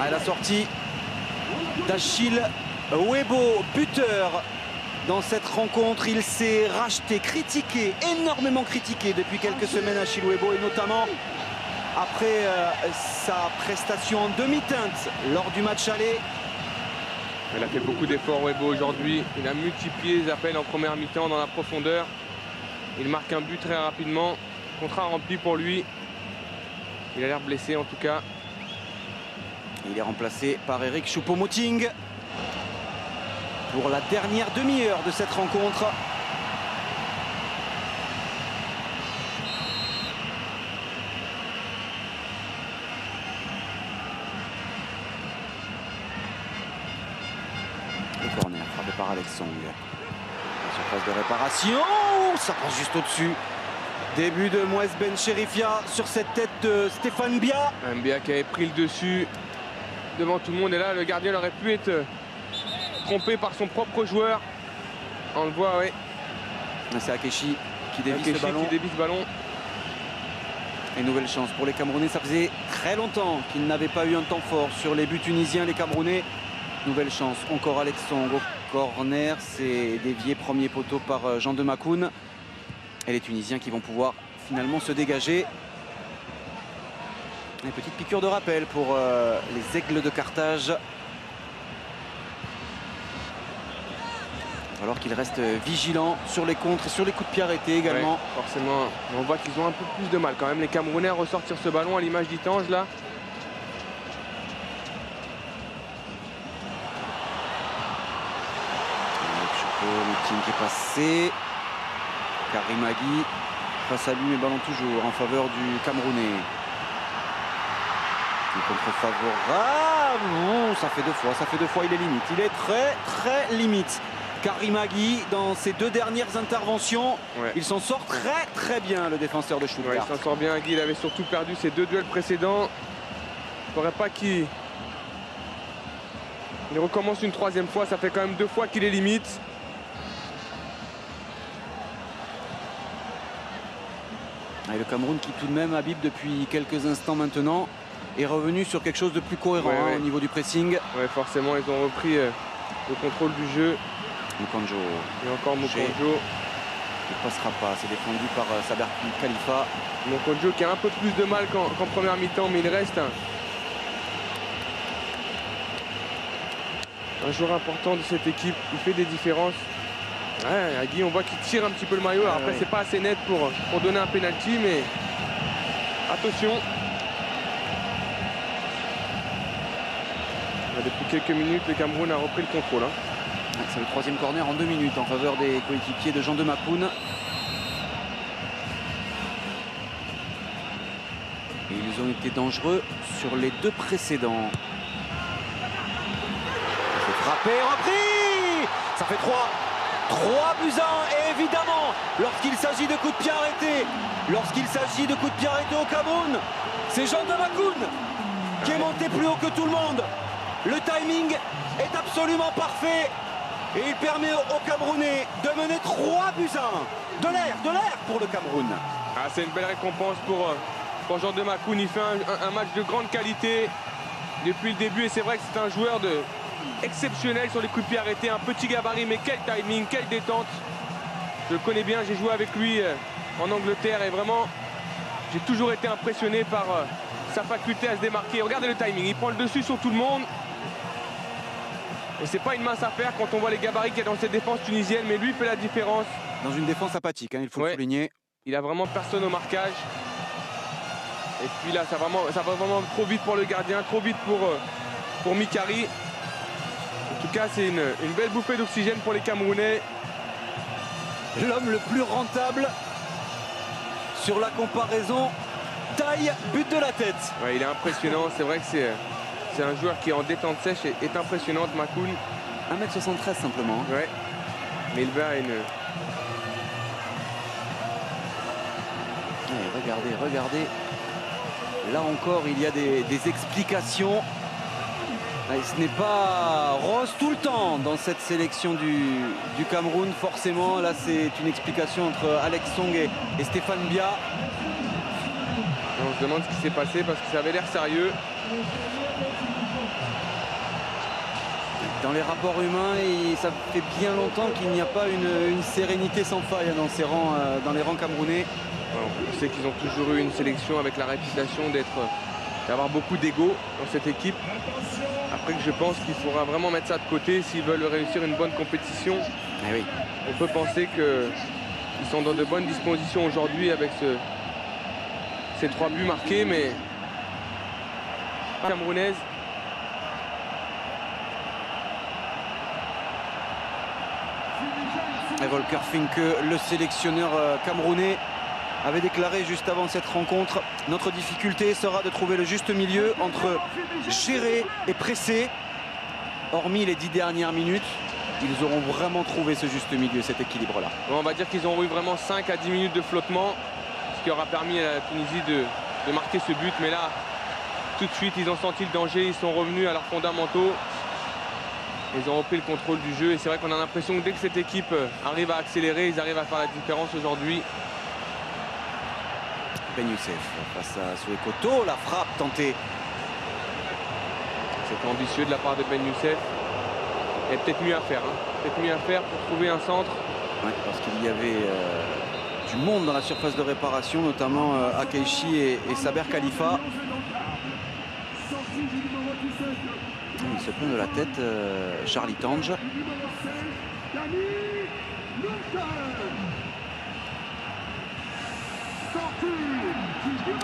À la sortie d'Achille Webo, buteur dans cette rencontre. Il s'est racheté, critiqué, énormément critiqué depuis quelques semaines, Achille Webo, et notamment après sa prestation en demi-teinte lors du match aller. Il a fait beaucoup d'efforts, Webo, aujourd'hui. Il a multiplié les appels en première mi-temps dans la profondeur. Il marque un but très rapidement. Contrat rempli pour lui. Il a l'air blessé en tout cas. Il est remplacé par Eric Choupo-Moting pour la dernière demi-heure de cette rencontre. Le corner frappé par Alex Song. La surface de réparation, ça passe juste au-dessus. Début de Mouez Ben Cherifia sur cette tête de Stéphane Bia. Bia qui avait pris le dessus devant tout le monde, et là le gardien aurait pu être trompé par son propre joueur. On le voit, oui. C'est Akechi qui dévie ce ballon. Et nouvelle chance pour les Camerounais. Ça faisait très longtemps qu'ils n'avaient pas eu un temps fort sur les buts tunisiens, les Camerounais. Nouvelle chance, encore Alex Song au corner. C'est dévié, premier poteau par Jean de Makoun. Et les Tunisiens qui vont pouvoir finalement se dégager. Une petite piqûre de rappel pour les Aigles de Carthage. falloir qu'il reste vigilant sur les contres et sur les coups de pied arrêtés également. Ouais, forcément, on voit qu'ils ont un peu plus de mal quand même, les Camerounais, à ressortir ce ballon à l'image d'Itange là. Meeting qui est passé. Karim Agui face à lui, mais ballon toujours en faveur du Camerounais. Le contre favorable. Non, ça fait deux fois, il est limite. Il est très limite. Karim Agui, dans ses 2 dernières interventions, il s'en sort très bien, le défenseur de Stuttgart. Ouais, il s'en sort bien, Agui. Il avait surtout perdu ses 2 duels précédents. Il ne faudrait pas qu'il recommence une 3e fois. Ça fait quand même 2 fois qu'il est limite. Et le Cameroun qui tout de même, Habib, depuis quelques instants maintenant, est revenu sur quelque chose de plus cohérent au niveau du pressing. Ouais, forcément, ils ont repris le contrôle du jeu. Moukandjo. Et encore Moukandjo. Il ne passera pas, c'est défendu par Saber Khalifa. Moukandjo qui a un peu plus de mal qu'en première mi-temps, mais il reste un joueur important de cette équipe. Il fait des différences. Ouais, Agui, on voit qu'il tire un petit peu le maillot. Alors après, c'est pas assez net pour donner un penalty, mais attention. Depuis quelques minutes, le Cameroun a repris le contrôle. C'est le 3e corner en 2 minutes en faveur des coéquipiers de Jean de Makoun. Et ils ont été dangereux sur les 2 précédents. C'est frappé, repris. Ça fait 3 buts à 1. Et évidemment, lorsqu'il s'agit de coups de pied arrêtés, au Cameroun, c'est Jean de Makoun qui est monté plus haut que tout le monde. Le timing est absolument parfait et il permet aux Camerounais de mener 3 buts à 1. De l'air pour le Cameroun. Ah, c'est une belle récompense pour Jean de Makoun. Il fait un match de grande qualité depuis le début et c'est vrai que c'est un joueur exceptionnel sur les coups de pied arrêtés. Un petit gabarit, mais quel timing, quelle détente. Je le connais bien, j'ai joué avec lui en Angleterre et vraiment, j'ai toujours été impressionné par sa faculté à se démarquer. Regardez le timing, il prend le dessus sur tout le monde. Et c'est pas une mince affaire quand on voit les gabarits qu'il y a dans cette défense tunisienne, mais lui fait la différence. Dans une défense apathique, il faut le souligner. Il a vraiment personne au marquage. Et puis là, ça va vraiment trop vite pour le gardien, trop vite pour Mikari. En tout cas, c'est une belle bouffée d'oxygène pour les Camerounais. L'homme le plus rentable sur la comparaison taille, but de la tête. Ouais, il est impressionnant, c'est vrai que c'est un joueur qui en détente sèche est impressionnant, Makoun. 1m73 simplement. Ouais, mais il va à une... Allez, regardez. Là encore, il y a des explications. Et ce n'est pas rose tout le temps dans cette sélection du Cameroun. Forcément, là, c'est une explication entre Alex Song et Stéphane Bia. On se demande ce qui s'est passé parce que ça avait l'air sérieux. Dans les rapports humains, ça fait bien longtemps qu'il n'y a pas une sérénité sans faille dans les rangs camerounais. On sait qu'ils ont toujours eu une sélection avec la réputation d'avoir beaucoup d'ego dans cette équipe. Après que je pense qu'il faudra vraiment mettre ça de côté s'ils veulent réussir une bonne compétition. Eh oui. On peut penser qu'ils sont dans de bonnes dispositions aujourd'hui avec ces 3 buts marqués, mais camerounaise. Et Volker Finke, le sélectionneur camerounais, avait déclaré juste avant cette rencontre: notre difficulté sera de trouver le juste milieu entre gérer et presser. Hormis les 10 dernières minutes, ils auront vraiment trouvé ce juste milieu, cet équilibre-là. On va dire qu'ils ont eu vraiment 5 à 10 minutes de flottement, ce qui aura permis à la Tunisie de marquer ce but. Mais là, tout de suite, ils ont senti le danger, ils sont revenus à leurs fondamentaux. Ils ont repris le contrôle du jeu et c'est vrai qu'on a l'impression que dès que cette équipe arrive à accélérer, ils arrivent à faire la différence aujourd'hui. Ben Youssef face à Soué Koto, la frappe tentée. C'était ambitieux de la part de Ben Youssef. Il y a peut-être mieux à faire, peut-être mieux à faire pour trouver un centre. Ouais, parce qu'il y avait du monde dans la surface de réparation, notamment Akeishi et Saber Khalifa. Il se prend de la tête Charlie Tange.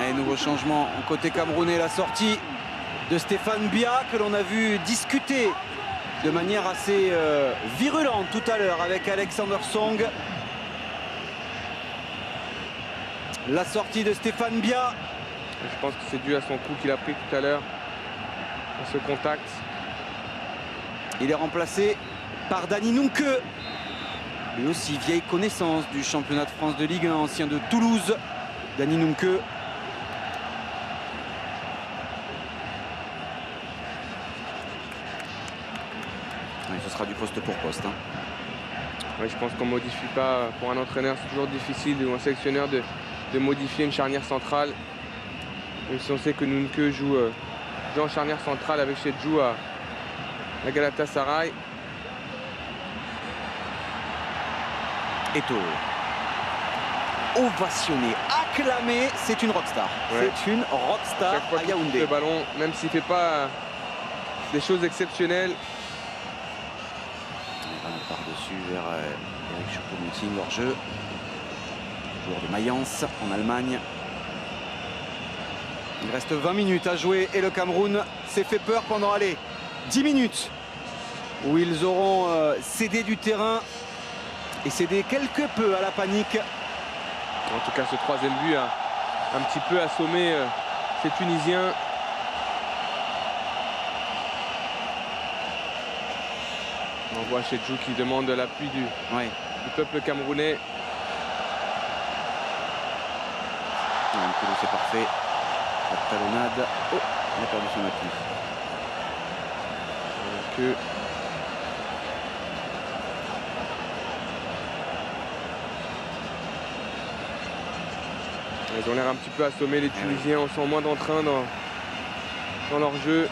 Et nouveau changement côté camerounais, la sortie de Stéphane Bia que l'on a vu discuter de manière assez virulente tout à l'heure avec Alexander Song. La sortie de Stéphane Bia. Je pense que c'est dû à son coup qu'il a pris tout à l'heure, à ce contact. Il est remplacé par Dani Nunke. Lui aussi, vieille connaissance du championnat de France de Ligue 1, ancien de Toulouse. Dani Nunke. Oui, ce sera du poste pour poste. Hein. Oui, je pense qu'on ne modifie pas. Pour un entraîneur, c'est toujours difficile, ou un sélectionneur, de modifier une charnière centrale. Même si on sait que Nunke joue en charnière centrale avec Chedjou à Galatasaray. Eto'o. Ovationné, acclamé, c'est une rockstar. Ouais. C'est une rockstar à Yaoundé. Le ballon, même s'il ne fait pas des choses exceptionnelles. On va par-dessus vers Eric Choupo-Moting, leur jeu. Joueur de Mayence en Allemagne. Il reste 20 minutes à jouer et le Cameroun s'est fait peur pendant 10 minutes où ils auront cédé du terrain et cédé quelque peu à la panique. En tout cas, ce troisième but a un petit peu assommé ces Tunisiens. On voit Chedjou qui demande l'appui du peuple camerounais. C'est parfait. La talonnade. Oh, il a perdu son appui. Ils ont l'air un petit peu assommés, les Tunisiens. On sent moins d'entrain dans leur jeu.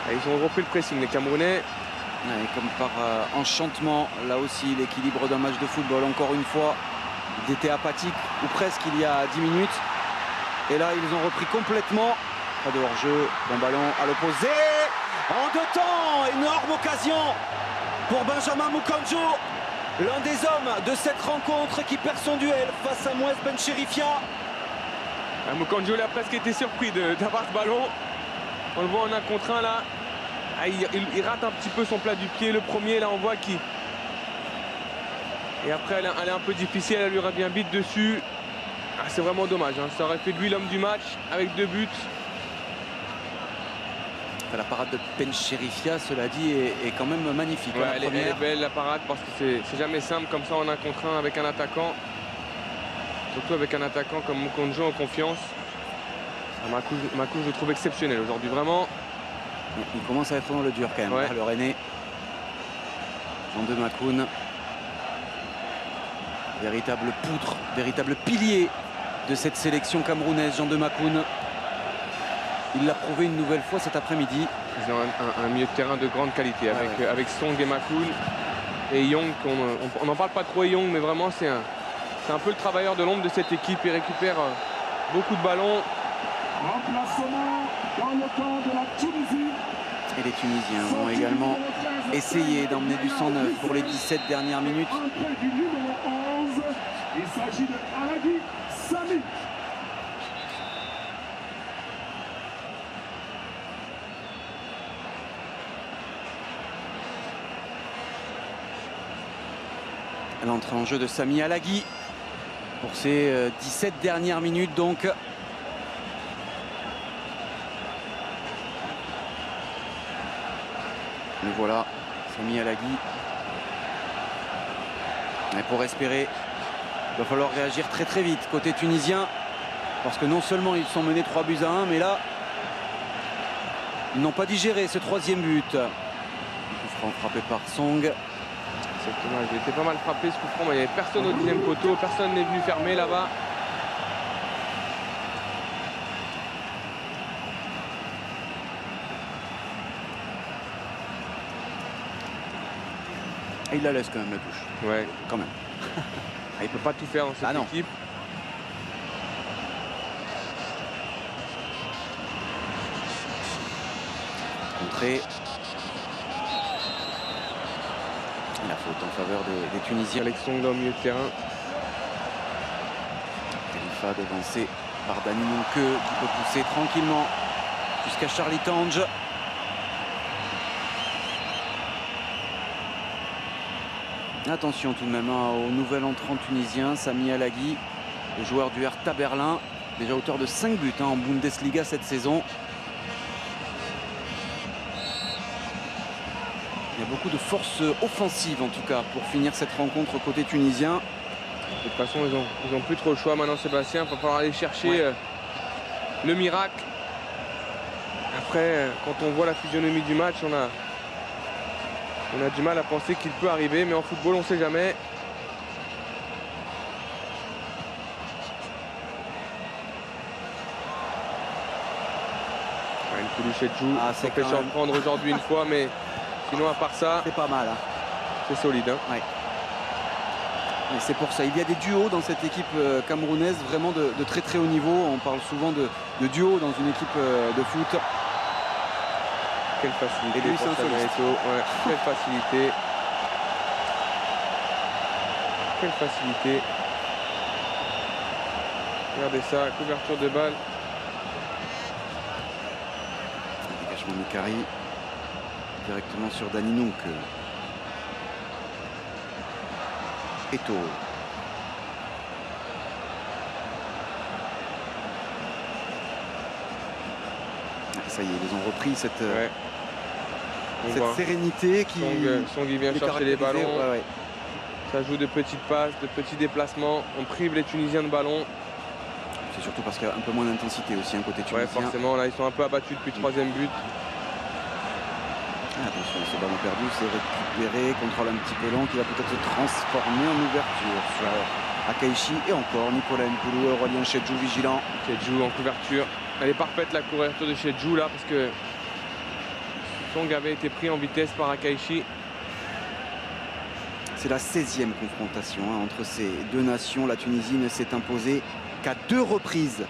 Et ils ont repris le pressing, les Camerounais. Et comme par enchantement, là aussi, l'équilibre d'un match de football, encore une fois, il était apathique, ou presque il y a 10 minutes. Et là, ils ont repris complètement. Pas de hors-jeu, bon ballon à l'opposé. En deux temps, énorme occasion pour Benjamin Moukanjo. L'un des hommes de cette rencontre qui perd son duel face à Mouez Bencherifia. Moukanjo a presque été surpris d'avoir ce ballon. On le voit en un contre un là. Il rate un petit peu son plat du pied. Le premier, là, on voit qu'il... Et après, elle est un peu difficile. Elle lui revient vite dessus. C'est vraiment dommage. Hein. Ça aurait fait de lui l'homme du match avec 2 buts. La parade de Bencherifia, cela dit, est quand même magnifique. Ouais, elle est belle, la parade, parce que c'est jamais simple comme ça en un contre un avec un attaquant. Surtout avec un attaquant comme Moukanjo en confiance. Makou, je le trouve exceptionnel aujourd'hui, vraiment. Il commence à être dans le dur quand même, le Rennais. Jean de Makoun. Véritable poutre, véritable pilier de cette sélection camerounaise, Jean de Makoun. Il l'a prouvé une nouvelle fois cet après-midi. Ils ont un milieu de terrain de grande qualité avec Song et Makoun. Et Young, on n'en parle pas trop Young, mais vraiment c'est un peu le travailleur de l'ombre de cette équipe. Il récupère beaucoup de ballons. Remplacement dans le camp de la Tunisie. Et les Tunisiens vont également essayer d'emmener du sang neuf pour les 17 dernières minutes. Du numéro 11, il s'agit de Alagi Sami. L'entrée en jeu de Sami Alagi pour ces 17 dernières minutes donc. Le voilà, Sami Alagi. Mais pour espérer, il va falloir réagir très très vite côté tunisien. Parce que non seulement ils sont menés 3-1, mais là, ils n'ont pas digéré ce troisième but. Coup franc frappé par Song. C'est dommage, il était pas mal frappé ce coup franc, mais il n'y avait personne au 10e poteau, personne n'est venu fermer là-bas. Et il la laisse quand même la touche. Ouais. Quand même. Il ne peut pas tout faire dans cette équipe. Contré. La faute en faveur des Tunisiens. Alex Song là au milieu de terrain. Khalifa devancé par Dani Nunke qui peut pousser tranquillement jusqu'à Charlie Tange. Attention tout de même au nouvel entrant tunisien, Sami Alagui, le joueur du Hertha Berlin, déjà auteur de 5 buts en Bundesliga cette saison. Il y a beaucoup de force offensive en tout cas pour finir cette rencontre côté tunisien. De toute façon, ils ont plus trop le choix maintenant, Sébastien. Il va falloir aller chercher le miracle. Après, quand on voit la physionomie du match, on a du mal à penser qu'il peut arriver, mais en football, on ne sait jamais. Une coulouchette joue. Ça fait surprendre aujourd'hui une fois, mais sinon, à part ça, c'est pas mal. Hein. C'est solide. Hein. Ouais. Et c'est pour ça. Il y a des duos dans cette équipe camerounaise, vraiment de très très haut niveau. On parle souvent de duos dans une équipe de foot. Quelle facilité pour Samuel Eto'o. Ouais, quelle facilité. Quelle facilité. Regardez ça, couverture de balle. Dégagement Mikari directement sur Dani Nunke. Eto'o. Ça y est, ils ont repris cette sérénité qui... Song il vient chercher les ballons. Ça joue de petites passes, de petits déplacements. On prive les Tunisiens de ballon. C'est surtout parce qu'il y a un peu moins d'intensité aussi un côté tunisien. Ouais, forcément, là ils sont un peu abattus depuis le 3e but. Attention, ce ballon perdu, c'est récupéré, contrôle un petit peu long qui va peut-être se transformer en ouverture sur Akaishi. Et encore Nicolas Nkoulou, Aurélien Chedjou vigilant. Chedjou en couverture. Elle est parfaite la couverture de Chedjou là parce que Song avait été pris en vitesse par Akaishi. C'est la 16e confrontation entre ces deux nations. La Tunisie ne s'est imposée qu'à 2 reprises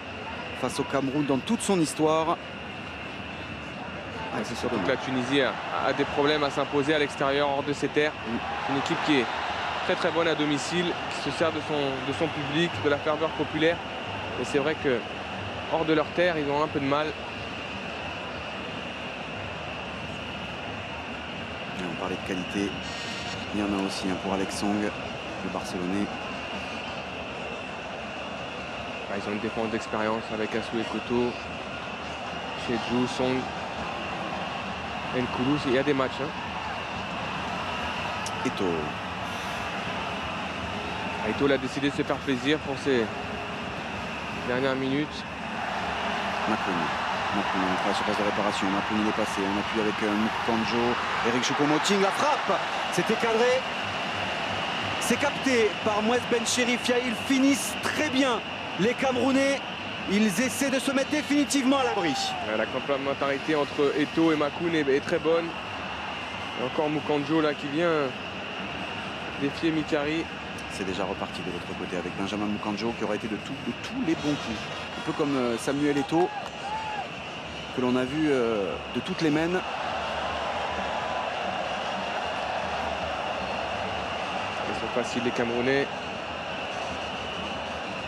face au Cameroun dans toute son histoire. C'est surtout que la Tunisie a des problèmes à s'imposer à l'extérieur, hors de ses terres. C'est une équipe qui est très très bonne à domicile, qui se sert de son public, de la ferveur populaire. Et c'est vrai que hors de leur terre, ils ont un peu de mal. Et on parlait de qualité. Il y en a aussi pour Alex Song, le Barcelonais. Ils ont une défense d'expérience avec Assou et Koto, Chedjou, Song, Nkoulou. Il y a des matchs. Hein. Eto'o. Eto'o a décidé de se faire plaisir pour ses dernières minutes. Makouni à la surface de réparation. Makouni est passé. On appuie avec Mukanjo, Eric Choupo-Moting. La frappe, c'était cadré. C'est capté par Mouez Ben Cherifia. Ils finissent très bien. Les Camerounais, ils essaient de se mettre définitivement à l'abri. La complémentarité entre Eto'o et Makoun est très bonne. Et encore Mukanjo là qui vient défier Mikari. C'est déjà reparti de l'autre côté avec Benjamin Mukanjo qui aura été de tous les bons coups. Un peu comme Samuel Eto'o que l'on a vu de toutes les mains. Ils sont faciles les Camerounais.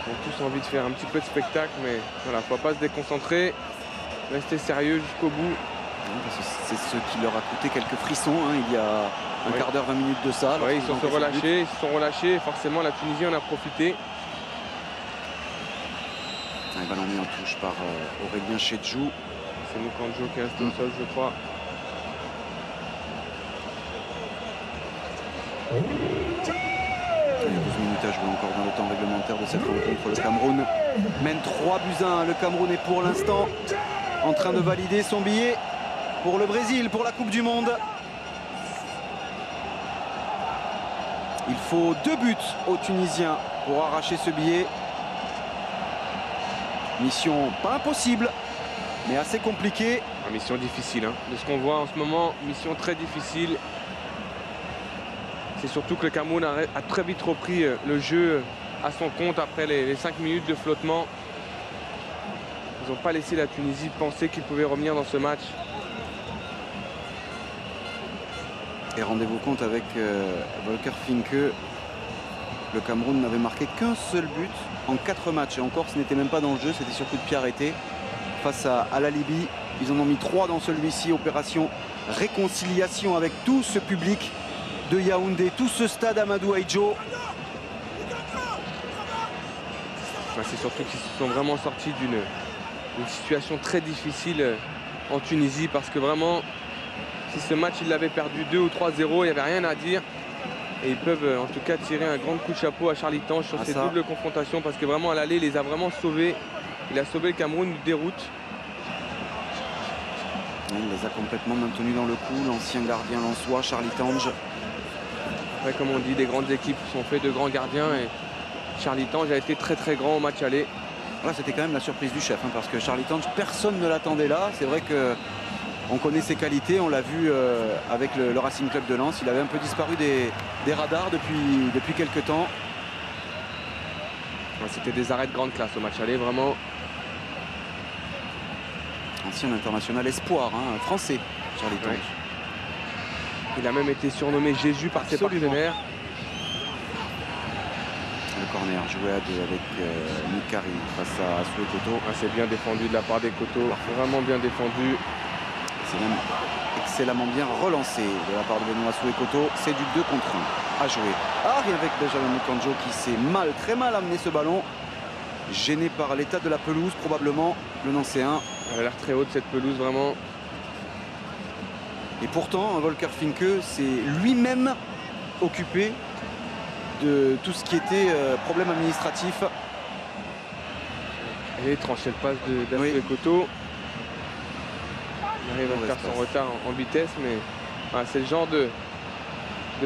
Ils ont tous envie de faire un petit peu de spectacle, mais voilà, faut pas se déconcentrer, rester sérieux jusqu'au bout. C'est ce qui leur a coûté quelques frissons il y a un quart d'heure, 20 minutes de ça. Ils se sont relâchés, forcément la Tunisie en a profité. Un ballon mis en touche par Aurélien Chedjou. C'est Mukanjo qui reste au sol, je crois. 12 minutes à jouer encore dans le temps réglementaire de cette rencontre. Le Cameroun mène 3-1. Le Cameroun est pour l'instant en train de valider son billet pour le Brésil, pour la Coupe du Monde. Il faut 2 buts aux Tunisiens pour arracher ce billet. Mission pas impossible, mais assez compliquée. Une mission difficile, de ce qu'on voit en ce moment, mission très difficile. C'est surtout que le Cameroun a très vite repris le jeu à son compte après les 5 minutes de flottement. Ils n'ont pas laissé la Tunisie penser qu'ils pouvaient revenir dans ce match. Et rendez-vous compte avec Volker Finke, le Cameroun n'avait marqué qu'un seul but en 4 matchs. Et encore, ce n'était même pas dans le jeu, c'était sur coup de pied arrêté. Face à la Libye, ils en ont mis 3 dans celui-ci. Opération réconciliation avec tout ce public de Yaoundé, tout ce stade Amadou Ahidjo. C'est surtout qu'ils se sont vraiment sortis d'une situation très difficile en Tunisie, parce que vraiment, si ce match ils l'avaient perdu 2 ou 3-0, il n'y avait rien à dire. Et ils peuvent en tout cas tirer un grand coup de chapeau à Charlie Tange sur ces doubles confrontations, parce que vraiment à l'aller, il les a vraiment sauvés. Il a sauvé le Cameroun de déroute. Il les a complètement maintenus dans le coup, l'ancien gardien lensois, Charlie Tange. Après, comme on dit, des grandes équipes sont faites de grands gardiens, et Charlie Tange a été très très grand au match aller. Là, c'était quand même la surprise du chef, parce que Charlie Tange, personne ne l'attendait là. C'est vrai qu'on connaît ses qualités, on l'a vu avec le Racing Club de Lens. Il avait un peu disparu des radars depuis quelques temps. C'était des arrêts de grande classe au match aller, vraiment. Ancien international espoir, français, Charlie Tange. Ouais. Il a même été surnommé Jésus par ses partenaires. Le corner joué à 2 avec Mikari face à Soué Koto. C'est bien défendu de la part des Koto, vraiment bien défendu. C'est même excellemment bien relancé de la part de Benoît Soué Koto. C'est du 2 contre 1 à jouer. Et avec Benjamin Mukanjo qui s'est très mal amené ce ballon. Gêné par l'état de la pelouse, probablement, le Nancéen. Elle a l'air très haute cette pelouse, vraiment. Et pourtant, Volker Finke s'est lui-même occupé de tout ce qui était problème administratif. Et trancher le passe d'Asoué Koto. Il arrive à faire son retard en vitesse, mais c'est le genre de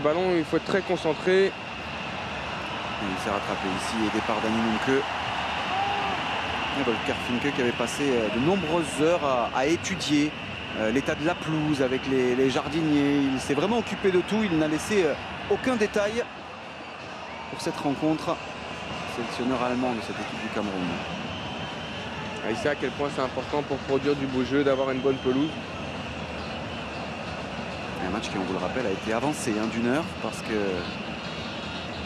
ballon où il faut être très concentré. Et il s'est rattrapé ici, aidé par Dani Munke. Volker Finke qui avait passé de nombreuses heures à étudier l'état de la pelouse avec les jardiniers. Il s'est vraiment occupé de tout, il n'a laissé aucun détail pour cette rencontre. Sélectionneur allemand de cette équipe du Cameroun. Il sait à quel point c'est important pour produire du beau jeu d'avoir une bonne pelouse. Un match qui, on vous le rappelle, a été avancé d'une heure parce que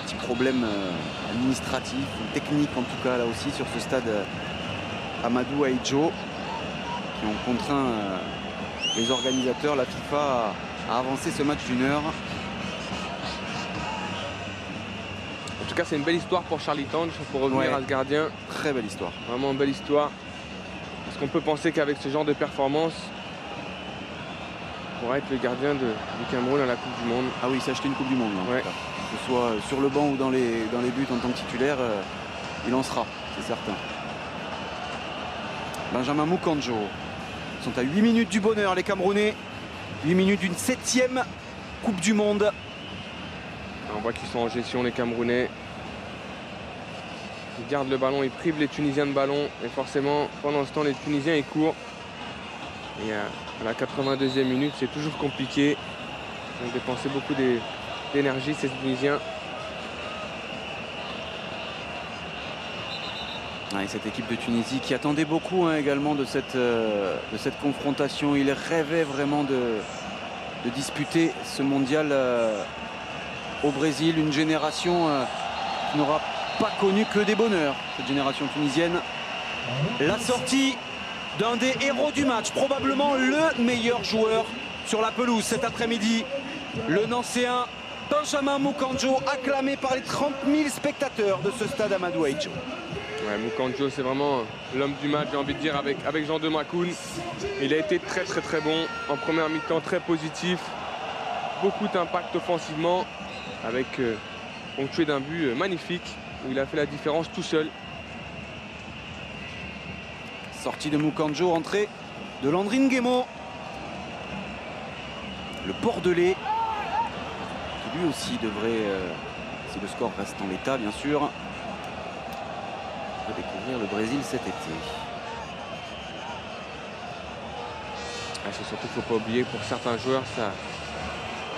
petit problème administratif, technique en tout cas là aussi sur ce stade Amadou Ahidjo, qui ont contraint les organisateurs, la FIFA, à avancer ce match d'une heure. En tout cas, c'est une belle histoire pour Charlie Tange, pour revenir à ce gardien. Très belle histoire. Vraiment une belle histoire. Parce qu'on peut penser qu'avec ce genre de performance, il pourrait être le gardien du Cameroun à la Coupe du Monde. Ah oui, il s'est acheté une Coupe du Monde. Ouais. Que ce soit sur le banc ou dans les buts en tant que titulaire, il en sera, c'est certain. Benjamin Mukanjo sont à 8 minutes du bonheur, les Camerounais. 8 minutes d'une 7e Coupe du Monde. On voit qu'ils sont en gestion, les Camerounais. Ils gardent le ballon, ils privent les Tunisiens de ballon. Et forcément, pendant ce temps, les Tunisiens, ils courent. Et à la 82e minute, c'est toujours compliqué. Ils ont dépensé beaucoup d'énergie, ces Tunisiens. Et cette équipe de Tunisie qui attendait beaucoup également de cette confrontation. Il rêvait vraiment de disputer ce mondial au Brésil. Une génération qui n'aura pas connu que des bonheurs, cette génération tunisienne. La sortie d'un des héros du match, probablement le meilleur joueur sur la pelouse cet après-midi. Le Nancéen Benjamin Mukanjo, acclamé par les 30 000 spectateurs de ce stade Amadou Ahidjo. Ouais, Mukanjo, c'est vraiment l'homme du match, j'ai envie de dire, avec Jean de Makoun. Il a été très bon en première mi-temps, très positif. Beaucoup d'impact offensivement, avec ponctué d'un but magnifique, où il a fait la différence tout seul. Sortie de Mukanjo, entrée de Landrine Nguemo. Le Bordelais, qui lui aussi devrait, si le score reste en l'état bien sûr, découvrir le Brésil cet été. C'est surtout qu'il ne faut pas oublier, pour certains joueurs,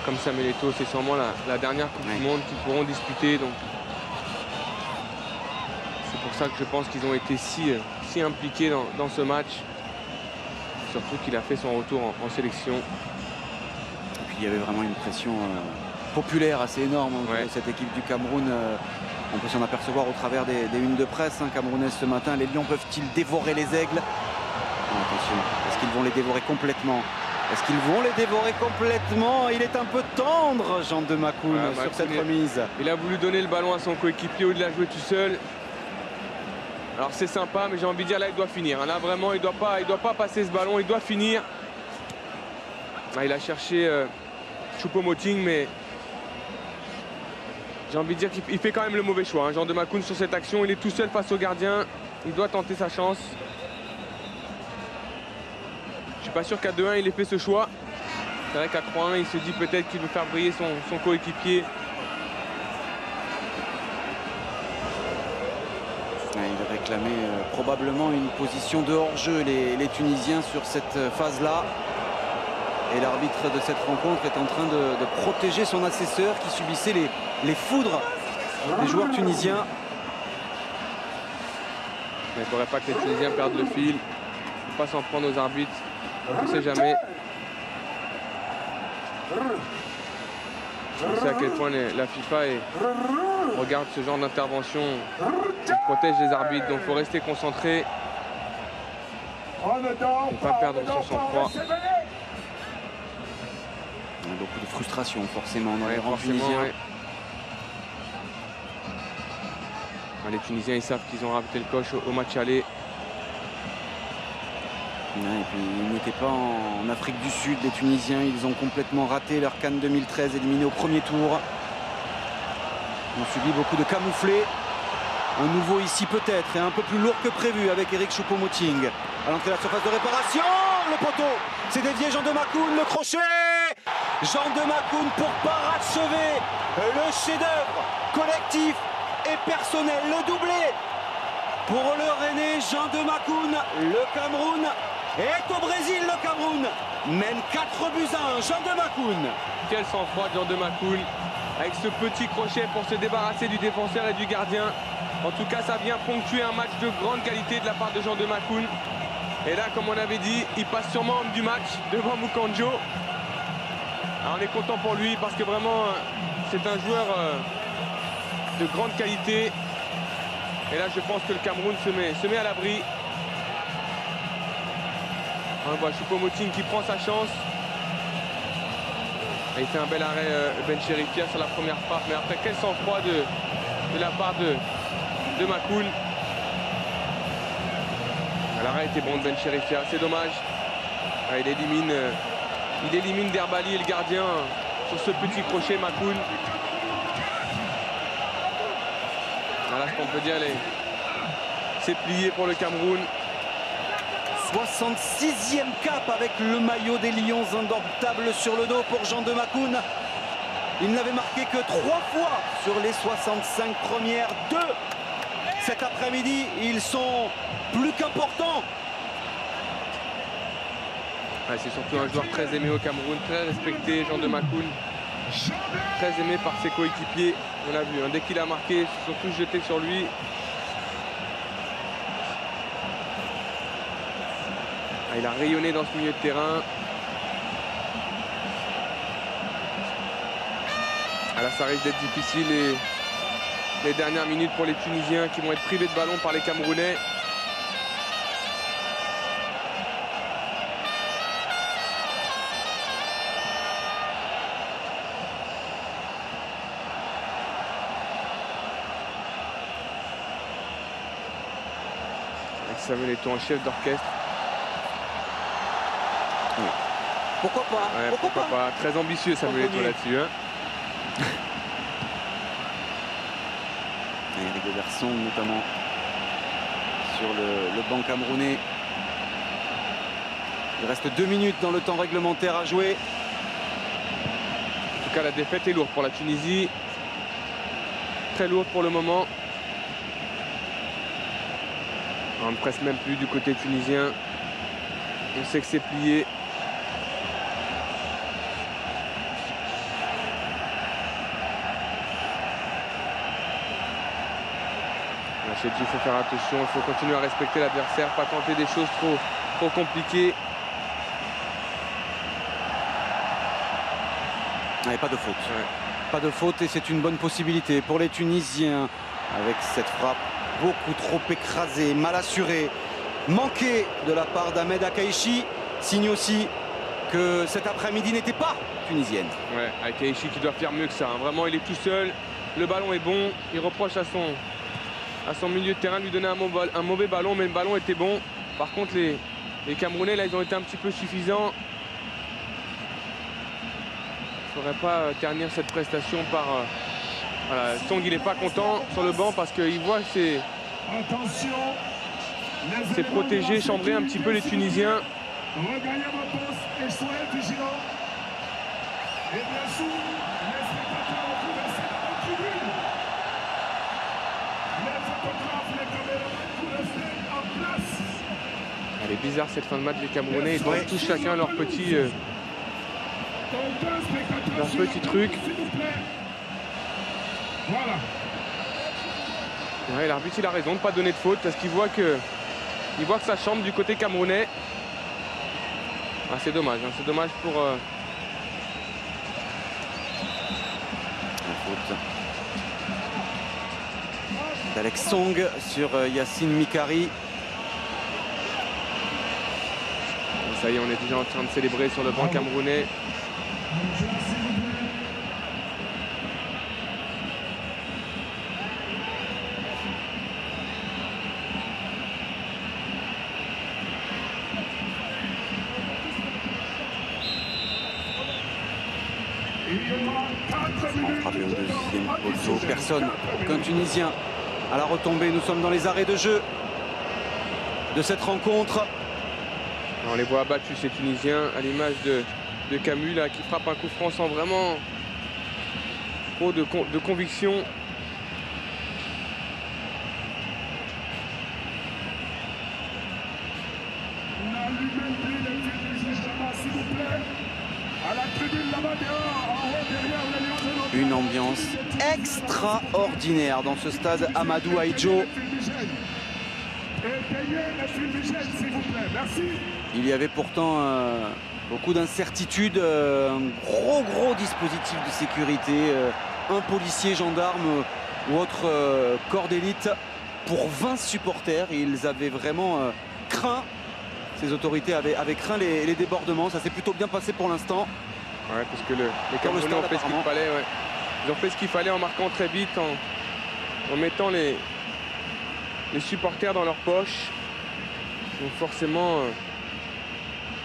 comme Samuel Eto'o, c'est sûrement la dernière Coupe du Monde qu'ils pourront disputer. Donc c'est pour ça que je pense qu'ils ont été si impliqués dans ce match. Surtout qu'il a fait son retour en sélection. Et puis il y avait vraiment une pression populaire assez énorme de cette équipe du Cameroun. On peut s'en apercevoir au travers des unes de presse camerounaises ce matin. Les Lions peuvent-ils dévorer les aigles? Attention, est-ce qu'ils vont les dévorer complètement? Est-ce qu'ils vont les dévorer complètement? Il est un peu tendre, Jean de Makoun, sur cette remise. Il a voulu donner le ballon à son coéquipier au lieu de la jouer tout seul. Alors c'est sympa, mais j'ai envie de dire là, il doit finir. Là, vraiment, il doit pas passer ce ballon, il doit finir. Là, il a cherché Choupo-Moting, mais j'ai envie de dire qu'il fait quand même le mauvais choix. Jean de Makoun sur cette action, il est tout seul face au gardien. Il doit tenter sa chance. Je suis pas sûr qu'à 2-1 il ait fait ce choix. C'est vrai qu'à 3-1 il se dit peut-être qu'il veut faire briller son coéquipier. Il réclamait probablement une position de hors-jeu les Tunisiens sur cette phase-là. Et l'arbitre de cette rencontre est en train de protéger son assesseur qui subissait les foudres des joueurs tunisiens. Il ne faudrait pas que les Tunisiens perdent le fil. Il ne faut pas s'en prendre aux arbitres. On ne sait jamais. On sait à quel point la FIFA regarde ce genre d'intervention. Il protège les arbitres, donc il faut rester concentré. Ne pas perdre son sang-froid. Il y a beaucoup de frustration forcément dans les rangs tunisiens. Les Tunisiens ils savent qu'ils ont raté le coche au match aller. Et puis ils n'étaient pas en Afrique du Sud, les Tunisiens. Ils ont complètement raté leur CAN 2013, éliminés au premier tour. Ils ont subi beaucoup de camouflés. Un nouveau ici peut-être et un peu plus lourd que prévu avec Eric Choupo-Moting. À l'entrée de la surface de réparation, le poteau, c'est dévié Jean de Makoun, le crochet. Jean de Makoun pour parachever le chef-d'œuvre collectif et personnel, le doublé pour le René Jean de Makoun. Le Cameroun est au Brésil, le Cameroun mène 4-1, Jean de Makoun. Quel sang-froid Jean de Makoun avec ce petit crochet pour se débarrasser du défenseur et du gardien. En tout cas, ça vient ponctuer un match de grande qualité de la part de Jean de Makoun. Et là, comme on avait dit, il passe sûrement homme du match devant Mukanjo. Alors, on est content pour lui parce que vraiment, c'est un joueur de grande qualité. Et là, je pense que le Cameroun se met à l'abri. On voit Choupo-Moting qui prend sa chance. Et il fait un bel arrêt Ben Chérifia sur la première frappe. Mais après, quel sang-froid de la part de Makoun. L'arrêt était bon de Ben Chérifia, c'est dommage. Ah, il élimine Derbali et le gardien sur ce petit crochet Makoun. Voilà ce qu'on peut dire, c'est plié pour le Cameroun. 66e cap avec le maillot des Lions, indomptable sur le dos pour Jean de Makoun. Il n'avait marqué que 3 fois sur les 65 premières. 2 cet après-midi, ils sont plus qu'importants. Ouais, c'est surtout un joueur très aimé au Cameroun, très respecté, Jean de Makoun. Très aimé par ses coéquipiers, on l'a vu. Dès qu'il a marqué, surtout jeté sur lui. Il a rayonné dans ce milieu de terrain. Là, ça risque d'être difficile et les dernières minutes pour les Tunisiens qui vont être privés de ballon par les Camerounais. Avec Samuel Eto'o en chef d'orchestre. Oui. Pourquoi pas, ouais, pourquoi pas. Très ambitieux Samuel Eto'o là-dessus. Hein. Et Rigo Berson notamment sur le banc camerounais. Il reste 2 minutes dans le temps réglementaire à jouer. En tout cas, la défaite est lourde pour la Tunisie. Très lourde pour le moment. On ne presse même plus du côté tunisien. On sait que c'est plié. Il faut faire attention, il faut continuer à respecter l'adversaire, pas tenter des choses trop compliquées. Ouais, pas de faute. Ouais. Pas de faute et c'est une bonne possibilité pour les Tunisiens avec cette frappe beaucoup trop écrasée, mal assurée, manquée de la part d'Ahmed Akaïchi. Signe aussi que cet après-midi n'était pas tunisienne. Ouais, Akaïchi qui doit faire mieux que ça. Hein. Vraiment, il est tout seul. Le ballon est bon. Il reproche à son milieu de terrain de lui donner un mauvais ballon, mais le ballon était bon. Par contre, les Camerounais, là, ils ont été un petit peu suffisants. Il ne faudrait pas ternir cette prestation par... voilà, Song, il n'est pas content sur le banc parce qu'il voit ses protégés chambrer un petit peu les Tunisiens. Regagnez vos postes et soyez vigilants. Et bien sûr, les spectateurs ont trouvé ça dans la tribune. Les photographes, les caméramans, tout rester en place. Elle est bizarre cette fin de match des Camerounais. Ils doivent tous chacun leur petit truc. Voilà. Ouais, l'arbitre il a raison de ne pas donner de faute parce qu'il voit que ça chambre du côté camerounais. Ah, c'est dommage, hein. C'est dommage pour... La faute d'Alex Song sur Yacine Mikari. Ça y est, on est déjà en train de célébrer sur le banc camerounais. Frappé au deuxième poteau. Personne, aucun Tunisien à la retombée. Nous sommes dans les arrêts de jeu de cette rencontre. On les voit abattus ces Tunisiens à l'image de Camus là, qui frappe un coup franc sans vraiment trop de conviction. Une ambiance extraordinaire dans ce stade Amadou Ahidjo. Il y avait pourtant beaucoup d'incertitudes, un gros dispositif de sécurité, un policier, gendarme ou autre corps d'élite pour 20 supporters. Ils avaient vraiment craint, ces autorités avaient craint les débordements. Ça s'est plutôt bien passé pour l'instant. Ouais, parce que les Camerounais ont fait ce qu'il fallait. Ouais. Ils ont fait ce qu'il fallait en marquant très vite, en mettant les supporters dans leur poche. Donc forcément,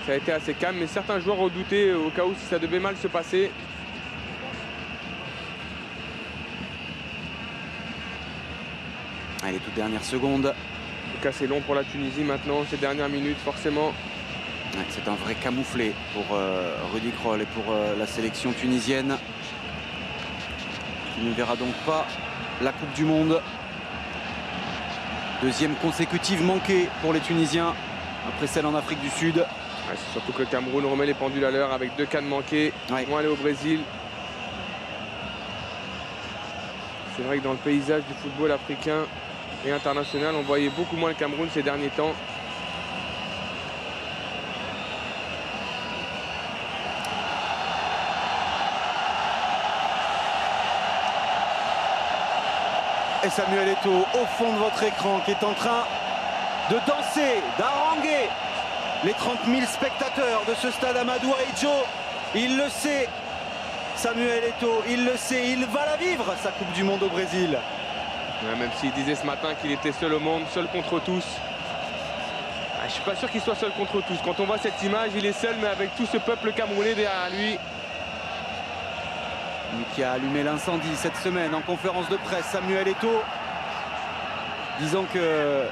ça a été assez calme. Mais certains joueurs redoutaient au cas où si ça devait mal se passer. Allez, les toutes dernières secondes. En tout cas, c'est long pour la Tunisie maintenant, ces dernières minutes, forcément. Ouais, c'est un vrai camouflé pour Rudy Kroll et pour la sélection tunisienne qui ne verra donc pas la Coupe du Monde. Deuxième consécutive manquée pour les Tunisiens après celle en Afrique du Sud. Ouais, c'est surtout que le Cameroun remet les pendules à l'heure avec 2 cannes manquées. Ouais. Ils vont aller au Brésil. C'est vrai que dans le paysage du football africain et international, on voyait beaucoup moins le Cameroun ces derniers temps. Et Samuel Eto'o au fond de votre écran qui est en train de danser, d'haranguer les 30 000 spectateurs de ce stade Amadou Ahidjo. Il le sait, Samuel Eto'o, il le sait, il va la vivre sa Coupe du Monde au Brésil. Ouais, même s'il disait ce matin qu'il était seul au monde, seul contre tous. Je ne suis pas sûr qu'il soit seul contre tous. Quand on voit cette image, il est seul, mais avec tout ce peuple camerounais derrière lui. Lui qui a allumé l'incendie cette semaine en conférence de presse, Samuel Eto'o, disant que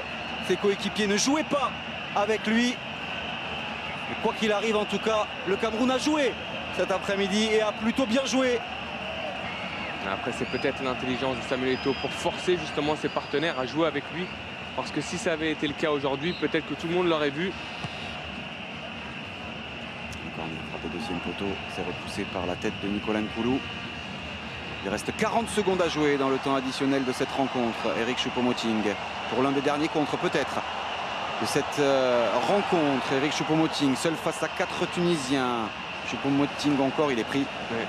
ses coéquipiers ne jouaient pas avec lui. Mais quoi qu'il arrive, en tout cas, le Cameroun a joué cet après-midi et a plutôt bien joué. Après, c'est peut-être l'intelligence de Samuel Eto'o pour forcer justement ses partenaires à jouer avec lui. Parce que si ça avait été le cas aujourd'hui, peut-être que tout le monde l'aurait vu. Encore une frappe au deuxième poteau, c'est repoussé par la tête de Nicolas Nkoulou. Il reste 40 secondes à jouer dans le temps additionnel de cette rencontre. Eric Choupo-Moting pour l'un des derniers contres peut-être de cette rencontre. Eric Choupo-Moting seul face à 4 Tunisiens. Choupo-Moting encore, il est pris. Ouais.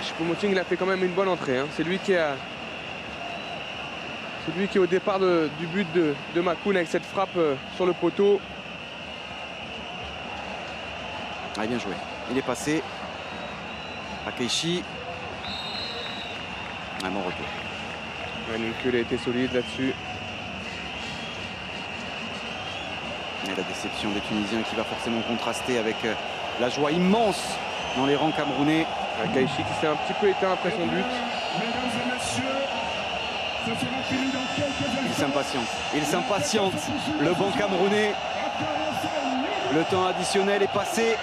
Choupo-Moting, il a fait quand même une bonne entrée. Hein. C'est lui qui est au départ du but de Makoun avec cette frappe sur le poteau. Ah, bien joué. Il est passé. Akeishi. Un bon retour. Ninkul a été solide là-dessus. Et la déception des Tunisiens qui va forcément contraster avec la joie immense dans les rangs camerounais. Akeishi qui s'est un petit peu éteint après son but. Mesdames et messieurs, ce sera fini dans quelques Il instants. s'impatiente. Il s'impatiente. Le banc camerounais. Le temps additionnel est passé.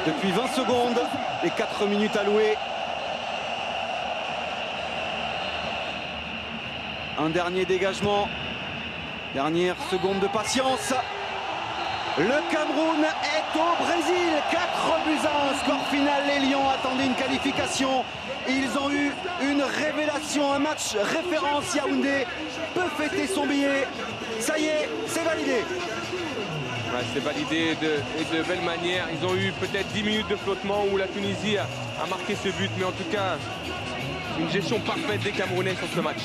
Depuis 20 secondes, les 4 minutes allouées. Un dernier dégagement. Dernière seconde de patience. Le Cameroun est au Brésil. 4-1. Score final, les Lions attendaient une qualification. Ils ont eu une révélation, un match référence. Yaoundé peut fêter son billet. Ça y est, c'est validé. Ouais, c'est validé et de belle manière. Ils ont eu peut-être 10 minutes de flottement où la Tunisie a marqué ce but. Mais en tout cas, une gestion parfaite des Camerounais sur ce match.